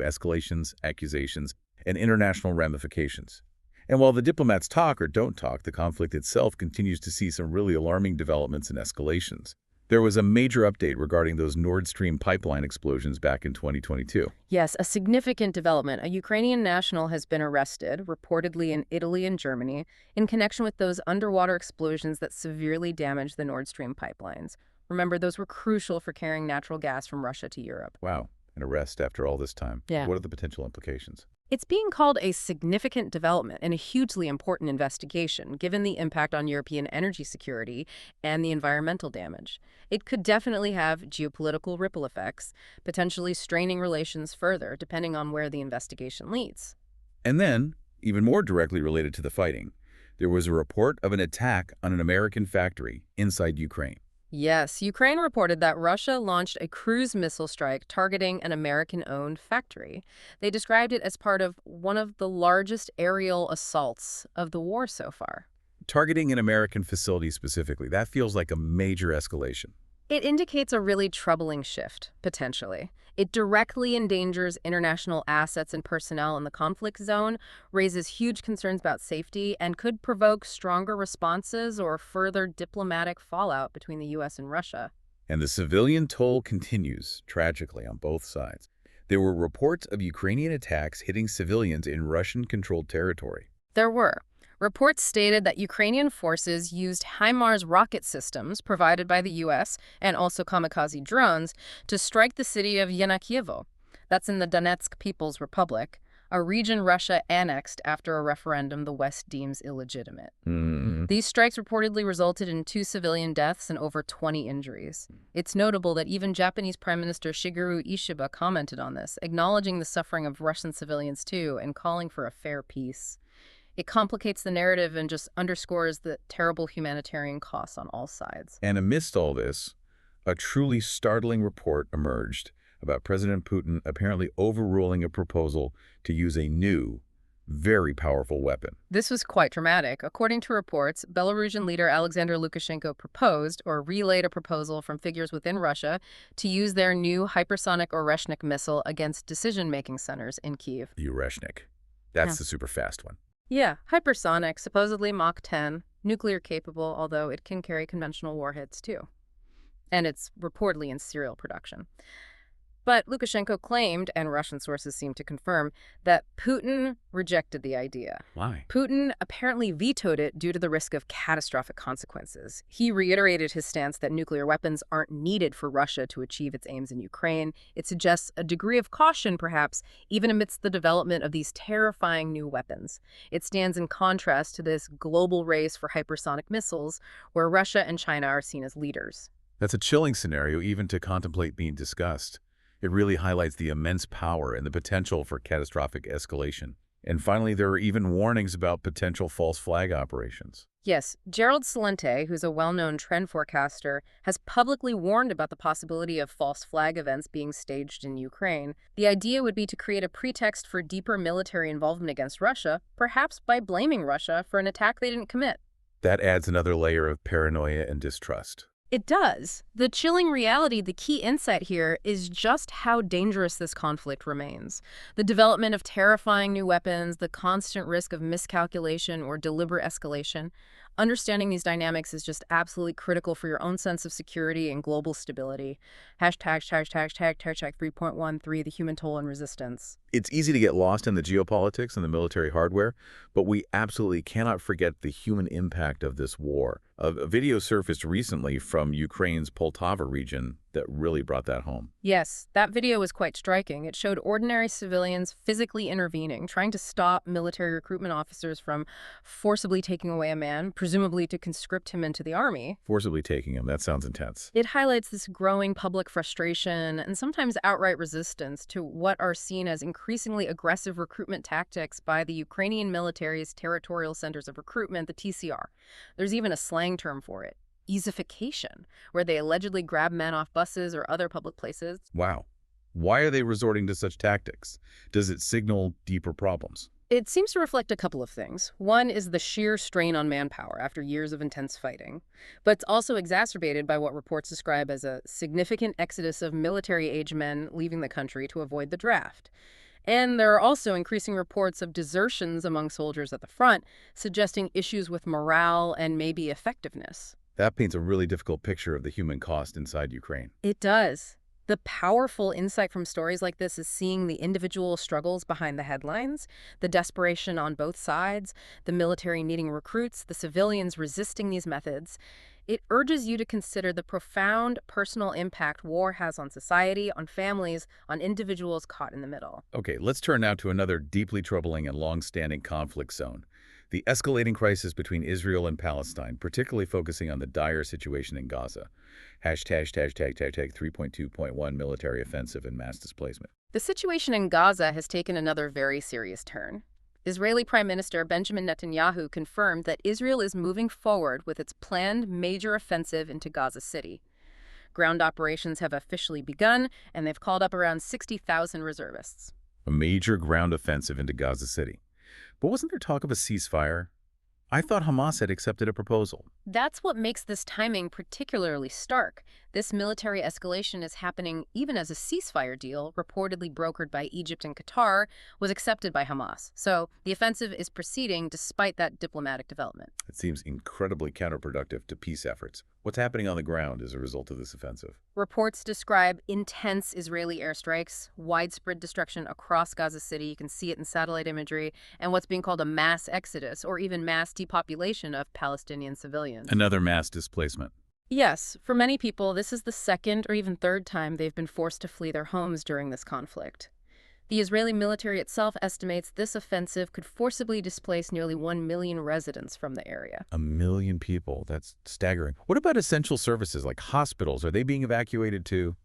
escalations, accusations, and international ramifications. And while the diplomats talk or don't talk, the conflict itself continues to see some really alarming developments and escalations. There was a major update regarding those Nord Stream pipeline explosions back in 2022. Yes, a significant development. A Ukrainian national has been arrested, reportedly in Italy and Germany, in connection with those underwater explosions that severely damaged the Nord Stream pipelines. Remember, those were crucial for carrying natural gas from Russia to Europe. Wow, an arrest after all this time. Yeah. What are the potential implications? It's being called a significant development and a hugely important investigation, given the impact on European energy security and the environmental damage. It could definitely have geopolitical ripple effects, potentially straining relations further, depending on where the investigation leads. And then, even more directly related to the fighting, there was a report of an attack on an American factory inside Ukraine. Yes, Ukraine reported that Russia launched a cruise missile strike targeting an American-owned factory. They described it as part of one of the largest aerial assaults of the war so far. Targeting an American facility specifically, that feels like a major escalation. It indicates a really troubling shift, potentially. It directly endangers international assets and personnel in the conflict zone, raises huge concerns about safety, and could provoke stronger responses or further diplomatic fallout between the U.S. and Russia. And the civilian toll continues, tragically, on both sides. There were reports of Ukrainian attacks hitting civilians in Russian-controlled territory. There were. Reports stated that Ukrainian forces used HIMARS rocket systems provided by the U.S. and also kamikaze drones to strike the city of Yanakievo. That's in the Donetsk People's Republic, a region Russia annexed after a referendum the West deems illegitimate. These strikes reportedly resulted in 2 civilian deaths and over 20 injuries. It's notable that even Japanese Prime Minister Shigeru Ishiba commented on this, acknowledging the suffering of Russian civilians too and calling for a fair peace. It complicates the narrative and just underscores the terrible humanitarian costs on all sides. And amidst all this, a truly startling report emerged about President Putin apparently overruling a proposal to use a new, very powerful weapon. This was quite dramatic. According to reports, Belarusian leader Alexander Lukashenko proposed or relayed a proposal from figures within Russia to use their new hypersonic Oreshnik missile against decision-making centers in Kyiv. The Oreshnik. That's the super fast one. Yeah, hypersonic, supposedly Mach 10, nuclear capable, although it can carry conventional warheads too. And it's reportedly in serial production. But Lukashenko claimed, and Russian sources seem to confirm, that Putin rejected the idea. Why? Putin apparently vetoed it due to the risk of catastrophic consequences. He reiterated his stance that nuclear weapons aren't needed for Russia to achieve its aims in Ukraine. It suggests a degree of caution, perhaps, even amidst the development of these terrifying new weapons. It stands in contrast to this global race for hypersonic missiles, where Russia and China are seen as leaders. That's a chilling scenario even to contemplate being discussed. It really highlights the immense power and the potential for catastrophic escalation. And finally, there are even warnings about potential false flag operations. Yes, Gerald Celente, who's a well-known trend forecaster, has publicly warned about the possibility of false flag events being staged in Ukraine. The idea would be to create a pretext for deeper military involvement against Russia, perhaps by blaming Russia for an attack they didn't commit. That adds another layer of paranoia and distrust. It does. The chilling reality, the key insight here, is just how dangerous this conflict remains. The development of terrifying new weapons, the constant risk of miscalculation or deliberate escalation. Understanding these dynamics is just absolutely critical for your own sense of security and global stability. Hashtag 3.13, the human toll and resistance. It's easy to get lost in the geopolitics and the military hardware, but we absolutely cannot forget the human impact of this war. A video surfaced recently from Ukraine's Poltava region that really brought that home. Yes, that video was quite striking. It showed ordinary civilians physically intervening, trying to stop military recruitment officers from forcibly taking away a man, presumably to conscript him into the army. Forcibly taking him, that sounds intense. It highlights this growing public frustration and sometimes outright resistance to what are seen as increasingly aggressive recruitment tactics by the Ukrainian military's territorial centers of recruitment, the TCR. There's even a slang term for it. Easification, where they allegedly grab men off buses or other public places. Wow. Why are they resorting to such tactics? Does it signal deeper problems? It seems to reflect a couple of things. One is the sheer strain on manpower after years of intense fighting, but it's also exacerbated by what reports describe as a significant exodus of military-age men leaving the country to avoid the draft. And there are also increasing reports of desertions among soldiers at the front, suggesting issues with morale and maybe effectiveness. That paints a really difficult picture of the human cost inside Ukraine. It does. The powerful insight from stories like this is seeing the individual struggles behind the headlines, the desperation on both sides, the military needing recruits, the civilians resisting these methods. It urges you to consider the profound personal impact war has on society, on families, on individuals caught in the middle. Okay, let's turn now to another deeply troubling and long-standing conflict zone. The escalating crisis between Israel and Palestine, particularly focusing on the dire situation in Gaza. Hashtag 3.2.1 military offensive and mass displacement. The situation in Gaza has taken another very serious turn. Israeli Prime Minister Benjamin Netanyahu confirmed that Israel is moving forward with its planned major offensive into Gaza City. Ground operations have officially begun, and they've called up around 60,000 reservists. A major ground offensive into Gaza City. But wasn't there talk of a ceasefire? I thought Hamas had accepted a proposal. That's what makes this timing particularly stark. This military escalation is happening even as a ceasefire deal, reportedly brokered by Egypt and Qatar, was accepted by Hamas. So the offensive is proceeding despite that diplomatic development. It seems incredibly counterproductive to peace efforts. What's happening on the ground as a result of this offensive? Reports describe intense Israeli airstrikes, widespread destruction across Gaza City. You can see it in satellite imagery, and what's being called a mass exodus or even mass depopulation of Palestinian civilians. Another mass displacement. Yes, for many people, this is the second or even third time they've been forced to flee their homes during this conflict. The Israeli military itself estimates this offensive could forcibly displace nearly 1 million residents from the area. 1 million people. That's staggering. What about essential services like hospitals? Are they being evacuated too?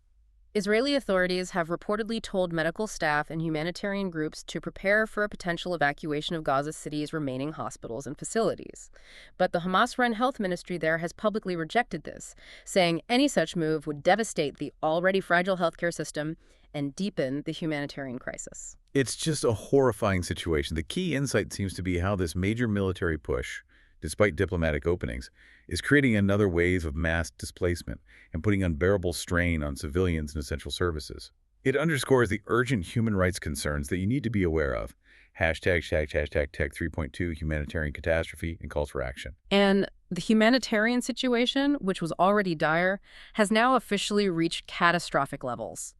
Israeli authorities have reportedly told medical staff and humanitarian groups to prepare for a potential evacuation of Gaza City's remaining hospitals and facilities. But the Hamas-run health ministry there has publicly rejected this, saying any such move would devastate the already fragile healthcare system and deepen the humanitarian crisis. It's just a horrifying situation. The key insight seems to be how this major military push, despite diplomatic openings, is creating another wave of mass displacement and putting unbearable strain on civilians and essential services. It underscores the urgent human rights concerns that you need to be aware of. Hashtag Tech 3.2 humanitarian catastrophe and calls for action. And the humanitarian situation, which was already dire, has now officially reached catastrophic levels.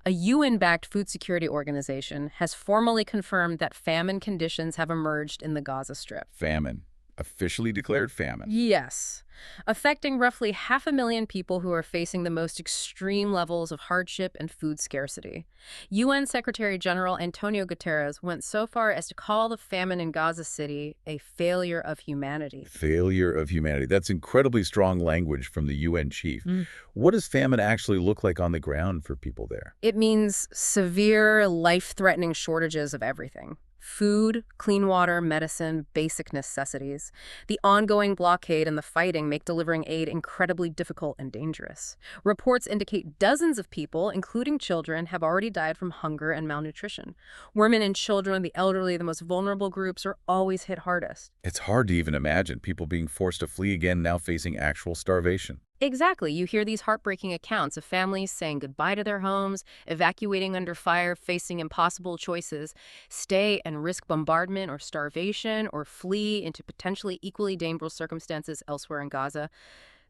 A UN-backed food security organization has formally confirmed that famine conditions have emerged in the Gaza Strip. Famine. Officially declared famine. Yes, affecting roughly 500,000 people who are facing the most extreme levels of hardship and food scarcity. UN Secretary General Antonio Guterres went so far as to call the famine in Gaza City a failure of humanity. Failure of humanity. That's incredibly strong language from the UN chief. What does famine actually look like on the ground for people there? It means severe, life-threatening shortages of everything. Food, clean water, medicine, basic necessities. The ongoing blockade and the fighting make delivering aid incredibly difficult and dangerous. Reports indicate dozens of people, including children, have already died from hunger and malnutrition. Women and children, the elderly, the most vulnerable groups are always hit hardest. It's hard to even imagine people being forced to flee again now facing actual starvation. Exactly. You hear these heartbreaking accounts of families saying goodbye to their homes, evacuating under fire, facing impossible choices, stay and risk bombardment or starvation, or flee into potentially equally dangerous circumstances elsewhere in Gaza.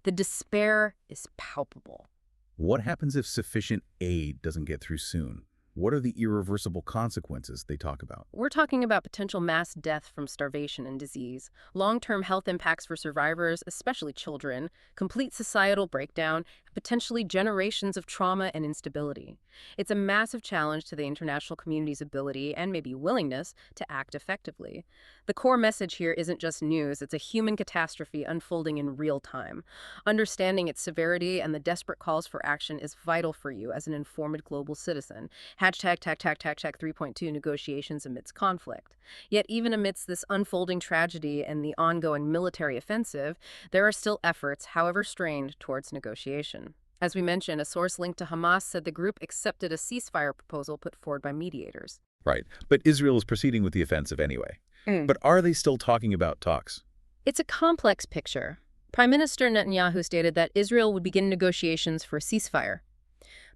The despair is palpable. What happens if sufficient aid doesn't get through soon? What are the irreversible consequences they talk about? We're talking about potential mass death from starvation and disease, long-term health impacts for survivors, especially children, complete societal breakdown, and potentially generations of trauma and instability. It's a massive challenge to the international community's ability and maybe willingness to act effectively. The core message here isn't just news, it's a human catastrophe unfolding in real time. Understanding its severity and the desperate calls for action is vital for you as an informed global citizen. Hashtag 3.2 negotiations amidst conflict. Yet even amidst this unfolding tragedy and the ongoing military offensive, there are still efforts, however strained, towards negotiation. As we mentioned, a source linked to Hamas said the group accepted a ceasefire proposal put forward by mediators. Right, but Israel is proceeding with the offensive anyway. But are they still talking about talks? It's a complex picture. Prime Minister Netanyahu stated that Israel would begin negotiations for a ceasefire.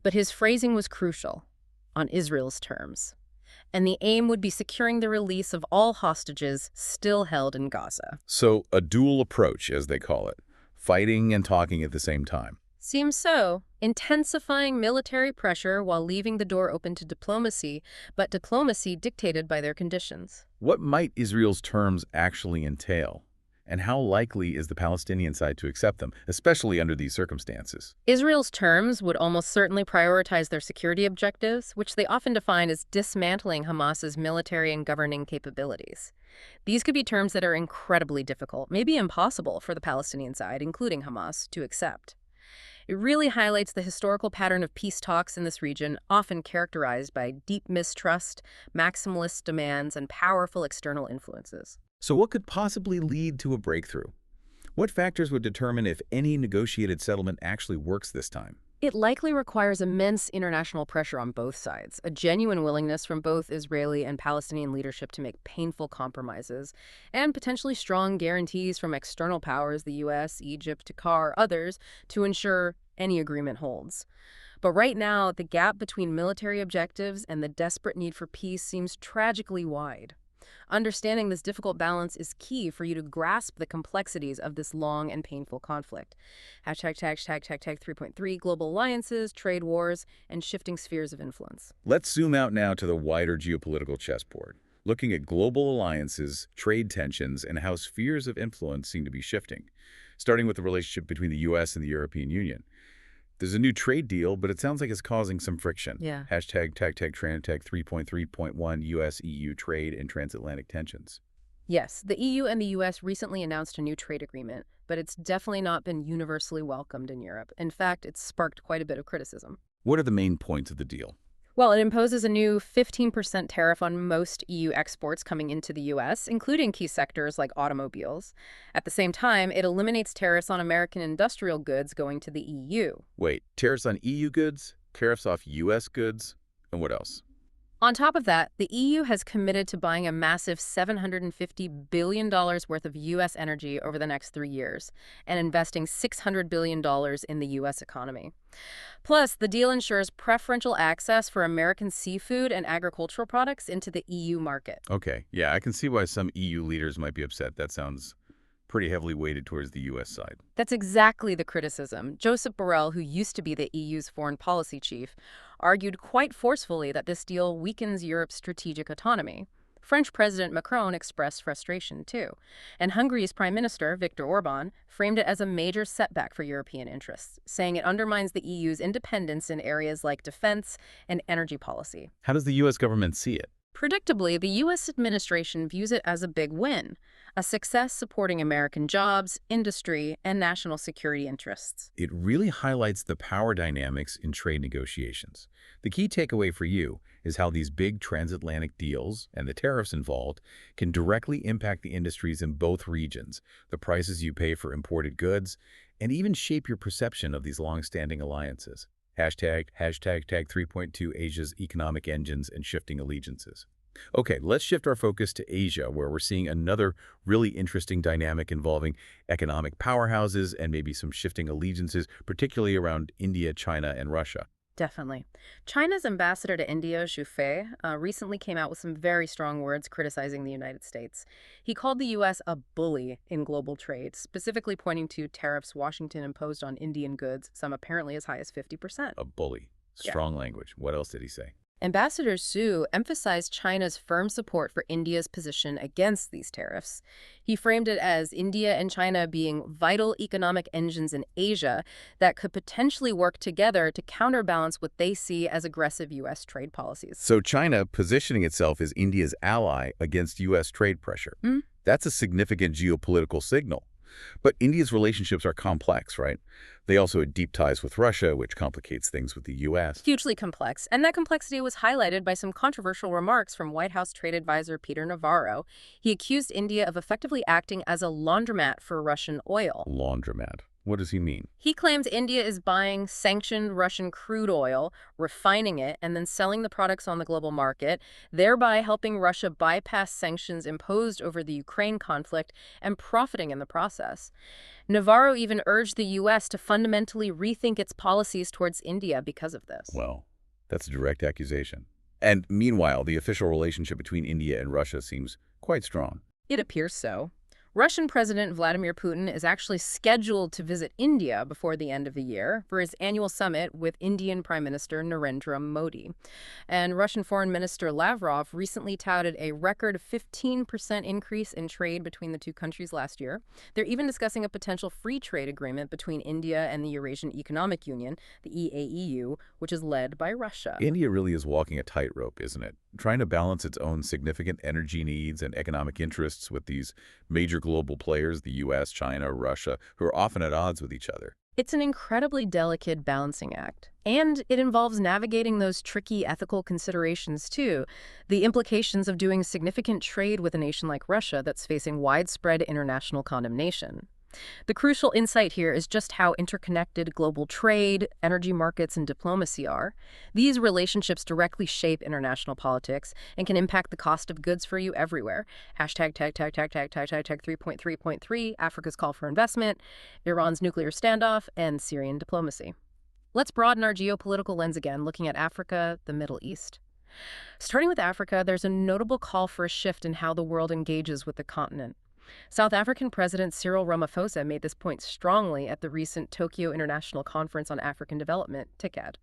But his phrasing was crucial. On Israel's terms. And the aim would be securing the release of all hostages still held in Gaza. So a dual approach, as they call it, fighting and talking at the same time. Seems so. Intensifying military pressure while leaving the door open to diplomacy, but diplomacy dictated by their conditions. What might Israel's terms actually entail? And how likely is the Palestinian side to accept them, especially under these circumstances? Israel's terms would almost certainly prioritize their security objectives, which they often define as dismantling Hamas's military and governing capabilities. These could be terms that are incredibly difficult, maybe impossible for the Palestinian side, including Hamas, to accept. It really highlights the historical pattern of peace talks in this region, often characterized by deep mistrust, maximalist demands, and powerful external influences. So what could possibly lead to a breakthrough? What factors would determine if any negotiated settlement actually works this time? It likely requires immense international pressure on both sides, a genuine willingness from both Israeli and Palestinian leadership to make painful compromises, and potentially strong guarantees from external powers, the US, Egypt, Qatar, others, to ensure any agreement holds. But right now, the gap between military objectives and the desperate need for peace seems tragically wide. Understanding this difficult balance is key for you to grasp the complexities of this long and painful conflict. Hashtag 3.3 global alliances, trade wars, and shifting spheres of influence. Let's zoom out now to the wider geopolitical chessboard, looking at global alliances, trade tensions, and how spheres of influence seem to be shifting, starting with the relationship between the U.S. and the European Union. There's a new trade deal, but it sounds like it's causing some friction. Yeah. Hashtag 3.3.1 U.S.-EU trade and transatlantic tensions. Yes, the EU and the US recently announced a new trade agreement, but it's definitely not been universally welcomed in Europe. In fact, it's sparked quite a bit of criticism. What are the main points of the deal? Well, it imposes a new 15% tariff on most EU exports coming into the US, including key sectors like automobiles. At the same time, it eliminates tariffs on American industrial goods going to the EU. Wait, tariffs on EU goods, tariffs off U.S. goods, and what else? On top of that, the EU has committed to buying a massive $750 billion worth of U.S. energy over the next 3 years and investing $600 billion in the U.S. economy. Plus, the deal ensures preferential access for American seafood and agricultural products into the EU market. Okay, yeah, I can see why some EU leaders might be upset. That sounds pretty heavily weighted towards the U.S. side. That's exactly the criticism. Joseph Borrell, who used to be the EU's foreign policy chief, argued quite forcefully that this deal weakens Europe's strategic autonomy. French President Macron expressed frustration, too. And Hungary's Prime Minister, Viktor Orban, framed it as a major setback for European interests, saying it undermines the EU's independence in areas like defense and energy policy. How does the U.S. government see it? Predictably, the U.S. administration views it as a big win, a success supporting American jobs, industry, and national security interests. It really highlights the power dynamics in trade negotiations. The key takeaway for you is how these big transatlantic deals and the tariffs involved can directly impact the industries in both regions, the prices you pay for imported goods, and even shape your perception of these long-standing alliances. Hashtag 3.2 Asia's economic engines and shifting allegiances. Okay, let's shift our focus to Asia, where we're seeing another really interesting dynamic involving economic powerhouses and maybe some shifting allegiances, particularly around India, China, and Russia. Definitely. China's ambassador to India, Xu Fei, recently came out with some very strong words criticizing the United States. He called the U.S. a bully in global trade, specifically pointing to tariffs Washington imposed on Indian goods, some apparently as high as 50%. A bully. Strong language. What else did he say? Ambassador Xu emphasized China's firm support for India's position against these tariffs. He framed it as India and China being vital economic engines in Asia that could potentially work together to counterbalance what they see as aggressive U.S. trade policies. So China positioning itself as India's ally against U.S. trade pressure. That's a significant geopolitical signal. But India's relationships are complex, right? They also had deep ties with Russia, which complicates things with the U.S. Hugely complex, and that complexity was highlighted by some controversial remarks from White House trade advisor Peter Navarro. He accused India of effectively acting as a laundromat for Russian oil. Laundromat. What does he mean? He claims India is buying sanctioned Russian crude oil, refining it, and then selling the products on the global market, thereby helping Russia bypass sanctions imposed over the Ukraine conflict and profiting in the process. Navarro even urged the U.S. to fundamentally rethink its policies towards India because of this. Well, that's a direct accusation. And meanwhile, the official relationship between India and Russia seems quite strong. It appears so. Russian President Vladimir Putin is actually scheduled to visit India before the end of the year for his annual summit with Indian Prime Minister Narendra Modi. And Russian Foreign Minister Lavrov recently touted a record 15% increase in trade between the two countries last year. They're even discussing a potential free trade agreement between India and the Eurasian Economic Union, the EAEU, which is led by Russia. India really is walking a tightrope, isn't it? Trying to balance its own significant energy needs and economic interests with these major global players, the U.S., China, Russia, who are often at odds with each other. It's an incredibly delicate balancing act. And it involves navigating those tricky ethical considerations, too. The implications of doing significant trade with a nation like Russia that's facing widespread international condemnation. The crucial insight here is just how interconnected global trade, energy markets, and diplomacy are. These relationships directly shape international politics and can impact the cost of goods for you everywhere. Hashtag 3.3.3, Africa's call for investment, Iran's nuclear standoff, and Syrian diplomacy. Let's broaden our geopolitical lens again, looking at Africa, the Middle East. Starting with Africa, there's a notable call for a shift in how the world engages with the continent. South African President Cyril Ramaphosa made this point strongly at the recent Tokyo International Conference on African Development, TICAD.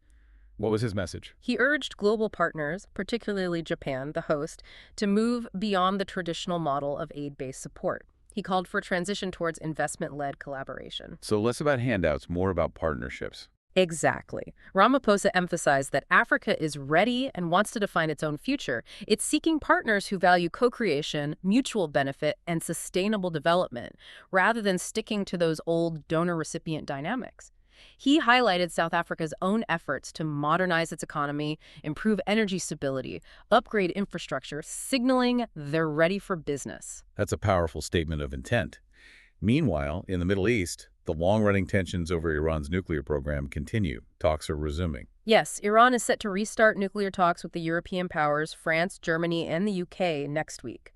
What was his message? He urged global partners, particularly Japan, the host, to move beyond the traditional model of aid-based support. He called for a transition towards investment-led collaboration. So less about handouts, more about partnerships. Exactly. Ramaphosa emphasized that Africa is ready and wants to define its own future. It's seeking partners who value co-creation, mutual benefit, and sustainable development, rather than sticking to those old donor-recipient dynamics. He highlighted South Africa's own efforts to modernize its economy, improve energy stability, upgrade infrastructure, signaling they're ready for business. That's a powerful statement of intent. Meanwhile, in the Middle East, the long-running tensions over Iran's nuclear program continue. Talks are resuming. Yes, Iran is set to restart nuclear talks with the European powers, France, Germany, and the UK next week.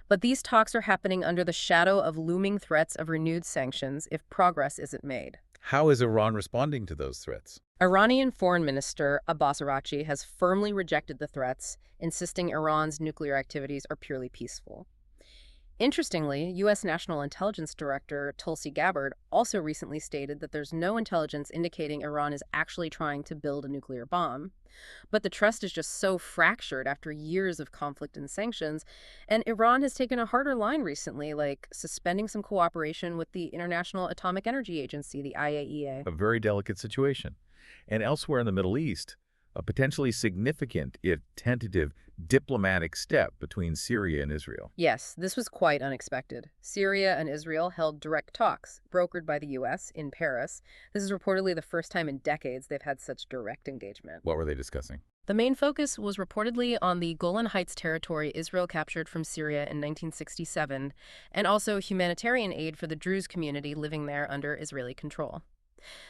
But these talks are happening under the shadow of looming threats of renewed sanctions if progress isn't made. How is Iran responding to those threats? Iranian Foreign Minister Abbas Araghchi has firmly rejected the threats, insisting Iran's nuclear activities are purely peaceful. Interestingly, U.S. National Intelligence Director Tulsi Gabbard also recently stated that there's no intelligence indicating Iran is actually trying to build a nuclear bomb. But the trust is just so fractured after years of conflict and sanctions, and Iran has taken a harder line recently, like suspending some cooperation with the International Atomic Energy Agency, the IAEA. A very delicate situation. And elsewhere in the Middle East, a potentially significant, if tentative, diplomatic step between Syria and Israel. Yes, this was quite unexpected. Syria and Israel held direct talks, brokered by the U.S., in Paris. This is reportedly the first time in decades they've had such direct engagement. What were they discussing? The main focus was reportedly on the Golan Heights territory Israel captured from Syria in 1967, and also humanitarian aid for the Druze community living there under Israeli control.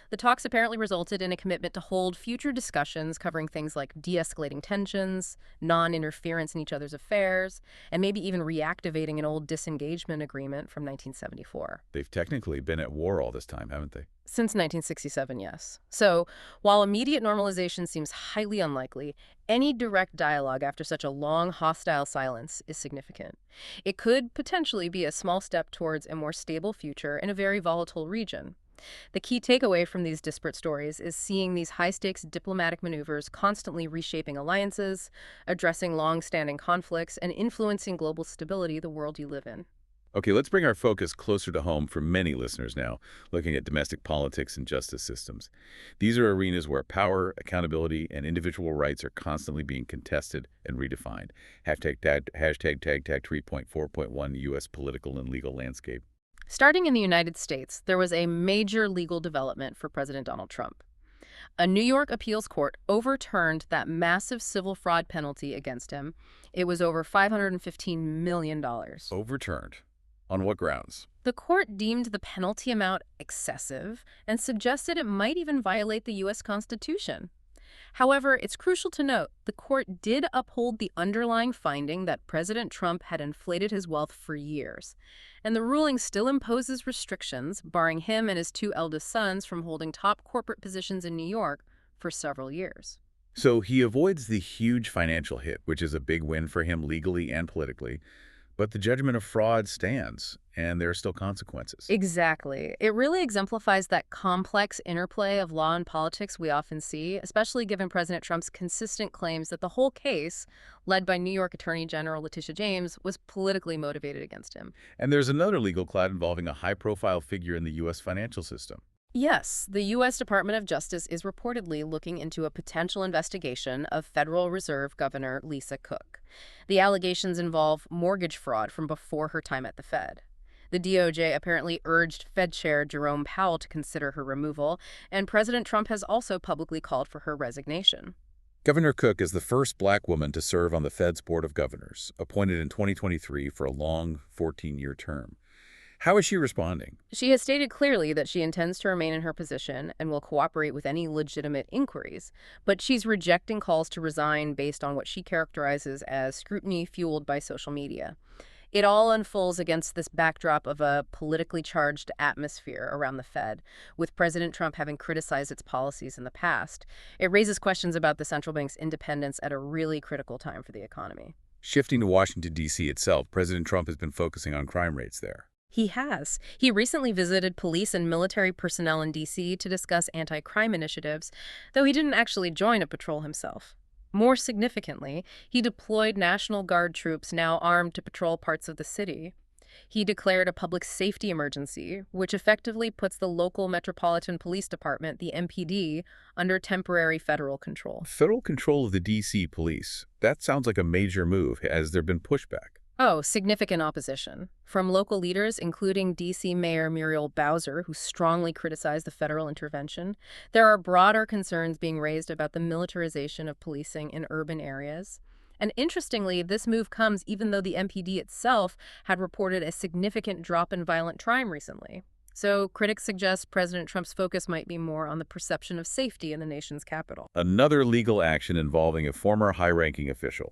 The talks apparently resulted in a commitment to hold future discussions covering things like de-escalating tensions, non-interference in each other's affairs, and maybe even reactivating an old disengagement agreement from 1974. They've technically been at war all this time, haven't they? Since 1967, yes. So, while immediate normalization seems highly unlikely, any direct dialogue after such a long hostile silence is significant. It could potentially be a small step towards a more stable future in a very volatile region. The key takeaway from these disparate stories is seeing these high-stakes diplomatic maneuvers constantly reshaping alliances, addressing long-standing conflicts, and influencing global stability, the world you live in. Okay, let's bring our focus closer to home for many listeners now, looking at domestic politics and justice systems. These are arenas where power, accountability, and individual rights are constantly being contested and redefined. Hashtag 3.4.1 U.S. political and legal landscape. Starting in the United States, there was a major legal development for President Donald Trump. A New York appeals court overturned that massive civil fraud penalty against him. It was over $515 million. Overturned. On what grounds? The court deemed the penalty amount excessive and suggested it might even violate the U.S. Constitution. However, it's crucial to note the court did uphold the underlying finding that President Trump had inflated his wealth for years, and the ruling still imposes restrictions, barring him and his two eldest sons from holding top corporate positions in New York for several years. So he avoids the huge financial hit, which is a big win for him legally and politically, but the judgment of fraud stands, and there are still consequences. Exactly. It really exemplifies that complex interplay of law and politics we often see, especially given President Trump's consistent claims that the whole case, led by New York Attorney General Letitia James, was politically motivated against him. And there's another legal cloud involving a high-profile figure in the U.S. financial system. Yes, the U.S. Department of Justice is reportedly looking into a potential investigation of Federal Reserve Governor Lisa Cook. The allegations involve mortgage fraud from before her time at the Fed. The DOJ apparently urged Fed Chair Jerome Powell to consider her removal, and President Trump has also publicly called for her resignation. Governor Cook is the first black woman to serve on the Fed's Board of Governors, appointed in 2023 for a long 14-year term. How is she responding? She has stated clearly that she intends to remain in her position and will cooperate with any legitimate inquiries, but she's rejecting calls to resign based on what she characterizes as scrutiny fueled by social media. It all unfolds against this backdrop of a politically charged atmosphere around the Fed, with President Trump having criticized its policies in the past. It raises questions about the central bank's independence at a really critical time for the economy. Shifting to Washington, D.C. itself, President Trump has been focusing on crime rates there. He has. He recently visited police and military personnel in D.C. to discuss anti-crime initiatives, though he didn't actually join a patrol himself. More significantly, he deployed National Guard troops now armed to patrol parts of the city. He declared a public safety emergency, which effectively puts the local Metropolitan Police Department, the MPD, under temporary federal control. Federal control of the D.C. police. That sounds like a major move. Has there been pushback? Oh, significant opposition. From local leaders, including D.C. Mayor Muriel Bowser, who strongly criticized the federal intervention. There are broader concerns being raised about the militarization of policing in urban areas. And interestingly, this move comes even though the MPD itself had reported a significant drop in violent crime recently. So critics suggest President Trump's focus might be more on the perception of safety in the nation's capital. Another legal action involving a former high-ranking official.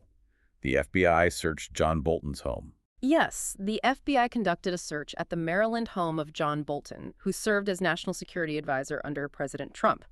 The FBI searched John Bolton's home. Yes, the FBI conducted a search at the Maryland home of John Bolton, who served as National Security Advisor under President Trump.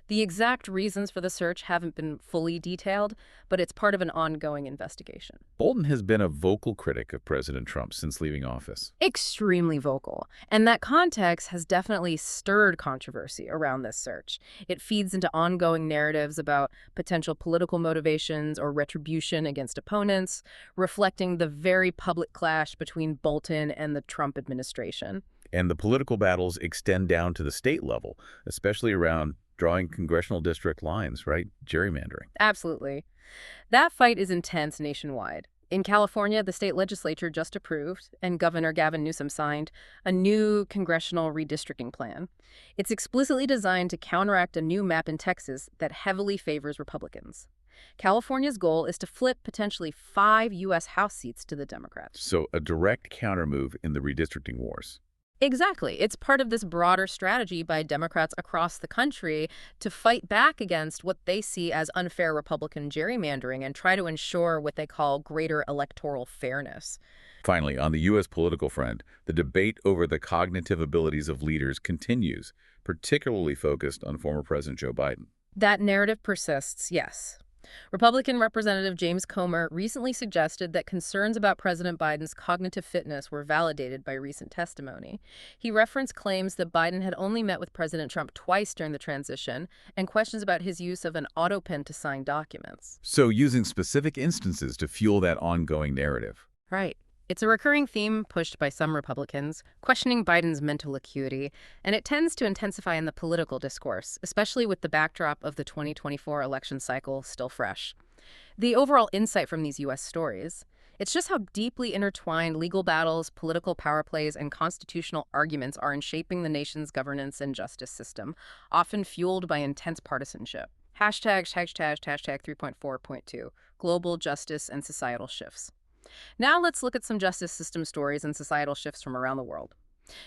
The exact reasons for the search haven't been fully detailed, but it's part of an ongoing investigation. Bolton has been a vocal critic of President Trump since leaving office. Extremely vocal. And that context has definitely stirred controversy around this search. It feeds into ongoing narratives about potential political motivations or retribution against opponents, reflecting the very public clash between Bolton and the Trump administration. And the political battles extend down to the state level, especially around drawing congressional district lines, right? Gerrymandering. Absolutely. That fight is intense nationwide. In California, the state legislature just approved, and Governor Gavin Newsom signed, a new congressional redistricting plan. It's explicitly designed to counteract a new map in Texas that heavily favors Republicans. California's goal is to flip potentially 5 U.S. House seats to the Democrats. So a direct countermove in the redistricting wars. Exactly. It's part of this broader strategy by Democrats across the country to fight back against what they see as unfair Republican gerrymandering and try to ensure what they call greater electoral fairness. Finally, on the U.S. political front, the debate over the cognitive abilities of leaders continues, particularly focused on former President Joe Biden. That narrative persists, yes. Republican Representative James Comer recently suggested that concerns about President Biden's cognitive fitness were validated by recent testimony. He referenced claims that Biden had only met with President Trump twice during the transition and questions about his use of an auto pen to sign documents. So using specific instances to fuel that ongoing narrative. Right. It's a recurring theme pushed by some Republicans, questioning Biden's mental acuity, and it tends to intensify in the political discourse, especially with the backdrop of the 2024 election cycle still fresh. The overall insight from these U.S. stories, it's just how deeply intertwined legal battles, political power plays, and constitutional arguments are in shaping the nation's governance and justice system, often fueled by intense partisanship. Hashtag 3.4.2, Global Justice and Societal Shifts. Now let's look at some justice system stories and societal shifts from around the world.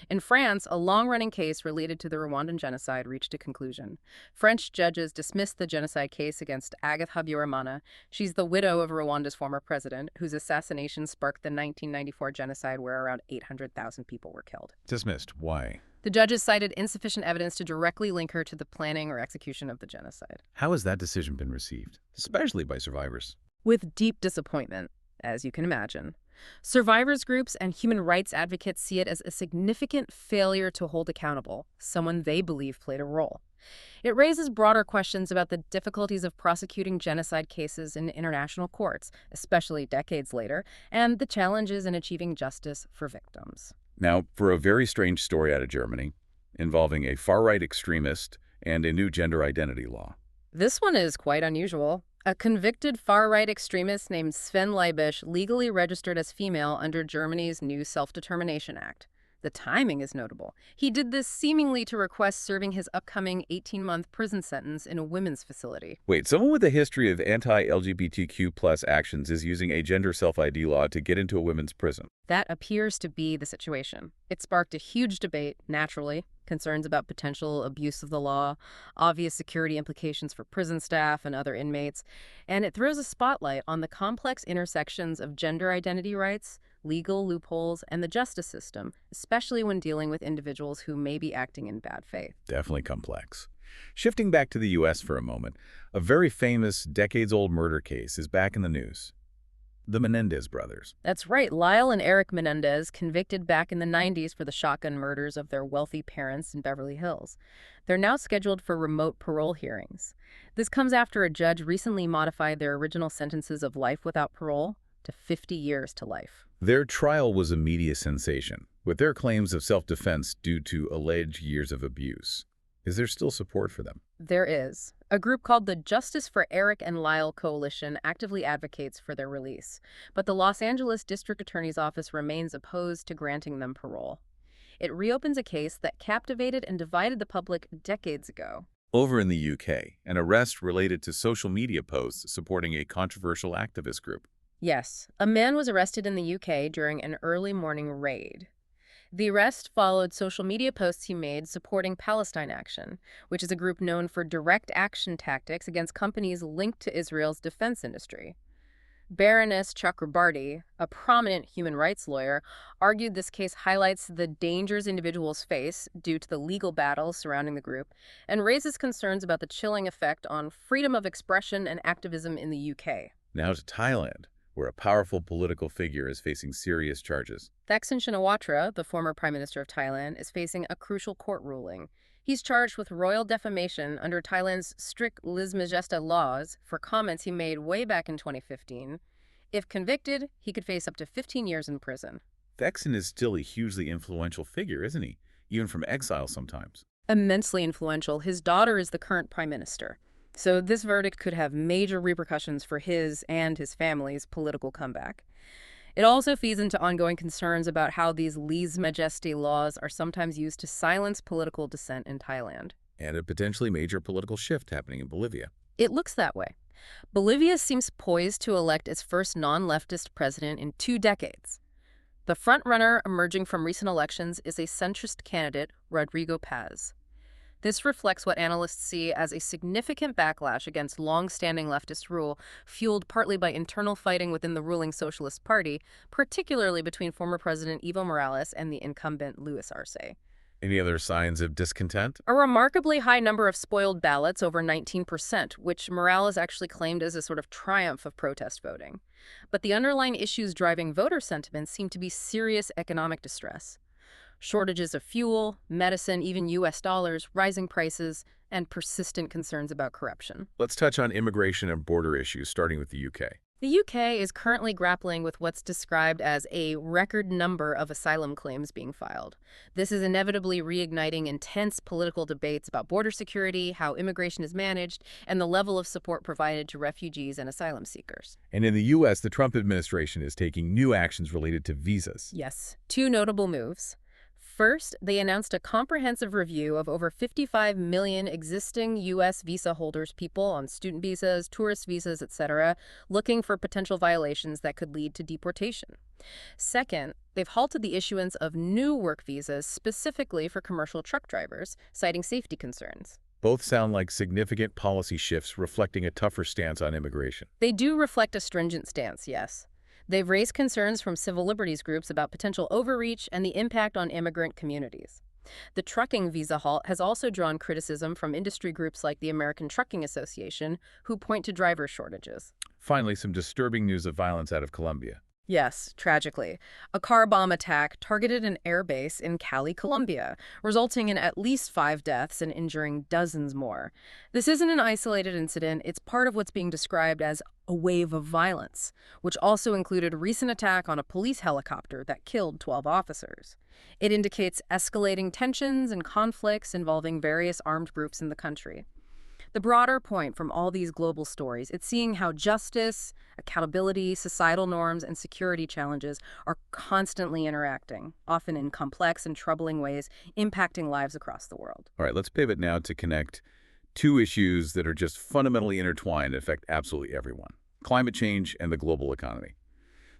In France, a long-running case related to the Rwandan genocide reached a conclusion. French judges dismissed the genocide case against Agathe Habyarimana. She's the widow of Rwanda's former president, whose assassination sparked the 1994 genocide where around 800,000 people were killed. Dismissed. Why? The judges cited insufficient evidence to directly link her to the planning or execution of the genocide. How has that decision been received, especially by survivors? With deep disappointment, as you can imagine. Survivors groups and human rights advocates see it as a significant failure to hold accountable someone they believe played a role. It raises broader questions about the difficulties of prosecuting genocide cases in international courts, especially decades later, and the challenges in achieving justice for victims. Now, for a very strange story out of Germany, involving a far-right extremist and a new gender identity law. This one is quite unusual. A convicted far-right extremist named Sven Leibisch legally registered as female under Germany's new Self-Determination Act. The timing is notable. He did this seemingly to request serving his upcoming 18-month prison sentence in a women's facility. Wait, someone with a history of anti-LGBTQ+ actions is using a gender self-ID law to get into a women's prison. That appears to be the situation. It sparked a huge debate, naturally. Concerns about potential abuse of the law, obvious security implications for prison staff and other inmates, and it throws a spotlight on the complex intersections of gender identity rights, legal loopholes, and the justice system, especially when dealing with individuals who may be acting in bad faith. Definitely complex. Shifting back to the U.S. for a moment, a very famous, decades-old murder case is back in the news. The Menendez brothers. That's right. Lyle and Eric Menendez, convicted back in the 90s for the shotgun murders of their wealthy parents in Beverly Hills. They're now scheduled for remote parole hearings. This comes after a judge recently modified their original sentences of life without parole to 50 years to life. Their trial was a media sensation, with their claims of self-defense due to alleged years of abuse. Is there still support for them? There is. A group called the Justice for Eric and Lyle Coalition actively advocates for their release, but the Los Angeles District Attorney's Office remains opposed to granting them parole. It reopens a case that captivated and divided the public decades ago. Over in the UK, an arrest related to social media posts supporting a controversial activist group. Yes, a man was arrested in the UK during an early morning raid. The arrest followed social media posts he made supporting Palestine Action, which is a group known for direct action tactics against companies linked to Israel's defense industry. Baroness Chakrabarty, a prominent human rights lawyer, argued this case highlights the dangers individuals face due to the legal battles surrounding the group and raises concerns about the chilling effect on freedom of expression and activism in the UK. Now to Thailand, where a powerful political figure is facing serious charges. Thaksin Shinawatra, the former Prime Minister of Thailand, is facing a crucial court ruling. He's charged with royal defamation under Thailand's strict lèse majesté laws for comments he made way back in 2015. If convicted, he could face up to 15 years in prison. Thaksin is still a hugely influential figure, isn't he? Even from exile sometimes. Immensely influential, his daughter is the current prime minister. So this verdict could have major repercussions for his and his family's political comeback. It also feeds into ongoing concerns about how these lèse majesté laws are sometimes used to silence political dissent in Thailand. And a potentially major political shift happening in Bolivia. It looks that way. Bolivia seems poised to elect its first non-leftist president in 2 decades. The frontrunner emerging from recent elections is a centrist candidate, Rodrigo Paz. This reflects what analysts see as a significant backlash against long-standing leftist rule, fueled partly by internal fighting within the ruling Socialist Party, particularly between former President Evo Morales and the incumbent Luis Arce. Any other signs of discontent? A remarkably high number of spoiled ballots, over 19%, which Morales actually claimed as a sort of triumph of protest voting. But the underlying issues driving voter sentiment seem to be serious economic distress. Shortages of fuel, medicine, even U.S. dollars, rising prices, and persistent concerns about corruption. Let's touch on immigration and border issues, starting with the UK. The UK is currently grappling with what's described as a record number of asylum claims being filed. This is inevitably reigniting intense political debates about border security, how immigration is managed, and the level of support provided to refugees and asylum seekers. And in the U.S., the Trump administration is taking new actions related to visas. Yes, 2 notable moves. First, they announced a comprehensive review of over 55 million existing U.S. visa holders, people on student visas, tourist visas, etc., looking for potential violations that could lead to deportation. Second, they've halted the issuance of new work visas specifically for commercial truck drivers, citing safety concerns. Both sound like significant policy shifts reflecting a tougher stance on immigration. They do reflect a stringent stance, yes. They've raised concerns from civil liberties groups about potential overreach and the impact on immigrant communities. The trucking visa halt has also drawn criticism from industry groups like the American Trucking Association, who point to driver shortages. Finally, some disturbing news of violence out of Colombia. Yes, tragically. A car bomb attack targeted an airbase in Cali, Colombia, resulting in at least 5 deaths and injuring dozens more. This isn't an isolated incident. It's part of what's being described as a wave of violence, which also included a recent attack on a police helicopter that killed 12 officers. It indicates escalating tensions and conflicts involving various armed groups in the country. The broader point from all these global stories, it's seeing how justice, accountability, societal norms, and security challenges are constantly interacting, often in complex and troubling ways, impacting lives across the world. All right, let's pivot now to connect 2 issues that are just fundamentally intertwined and affect absolutely everyone: climate change and the global economy.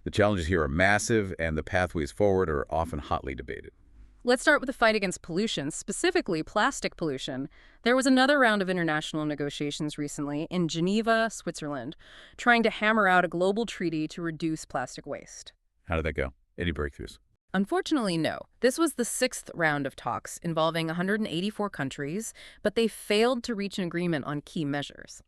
The challenges here are massive, and the pathways forward are often hotly debated. Let's start with the fight against pollution, specifically plastic pollution. There was another round of international negotiations recently in Geneva, Switzerland, trying to hammer out a global treaty to reduce plastic waste. How did that go? Any breakthroughs? Unfortunately, no. This was the 6th round of talks involving 184 countries, but they failed to reach an agreement on key measures.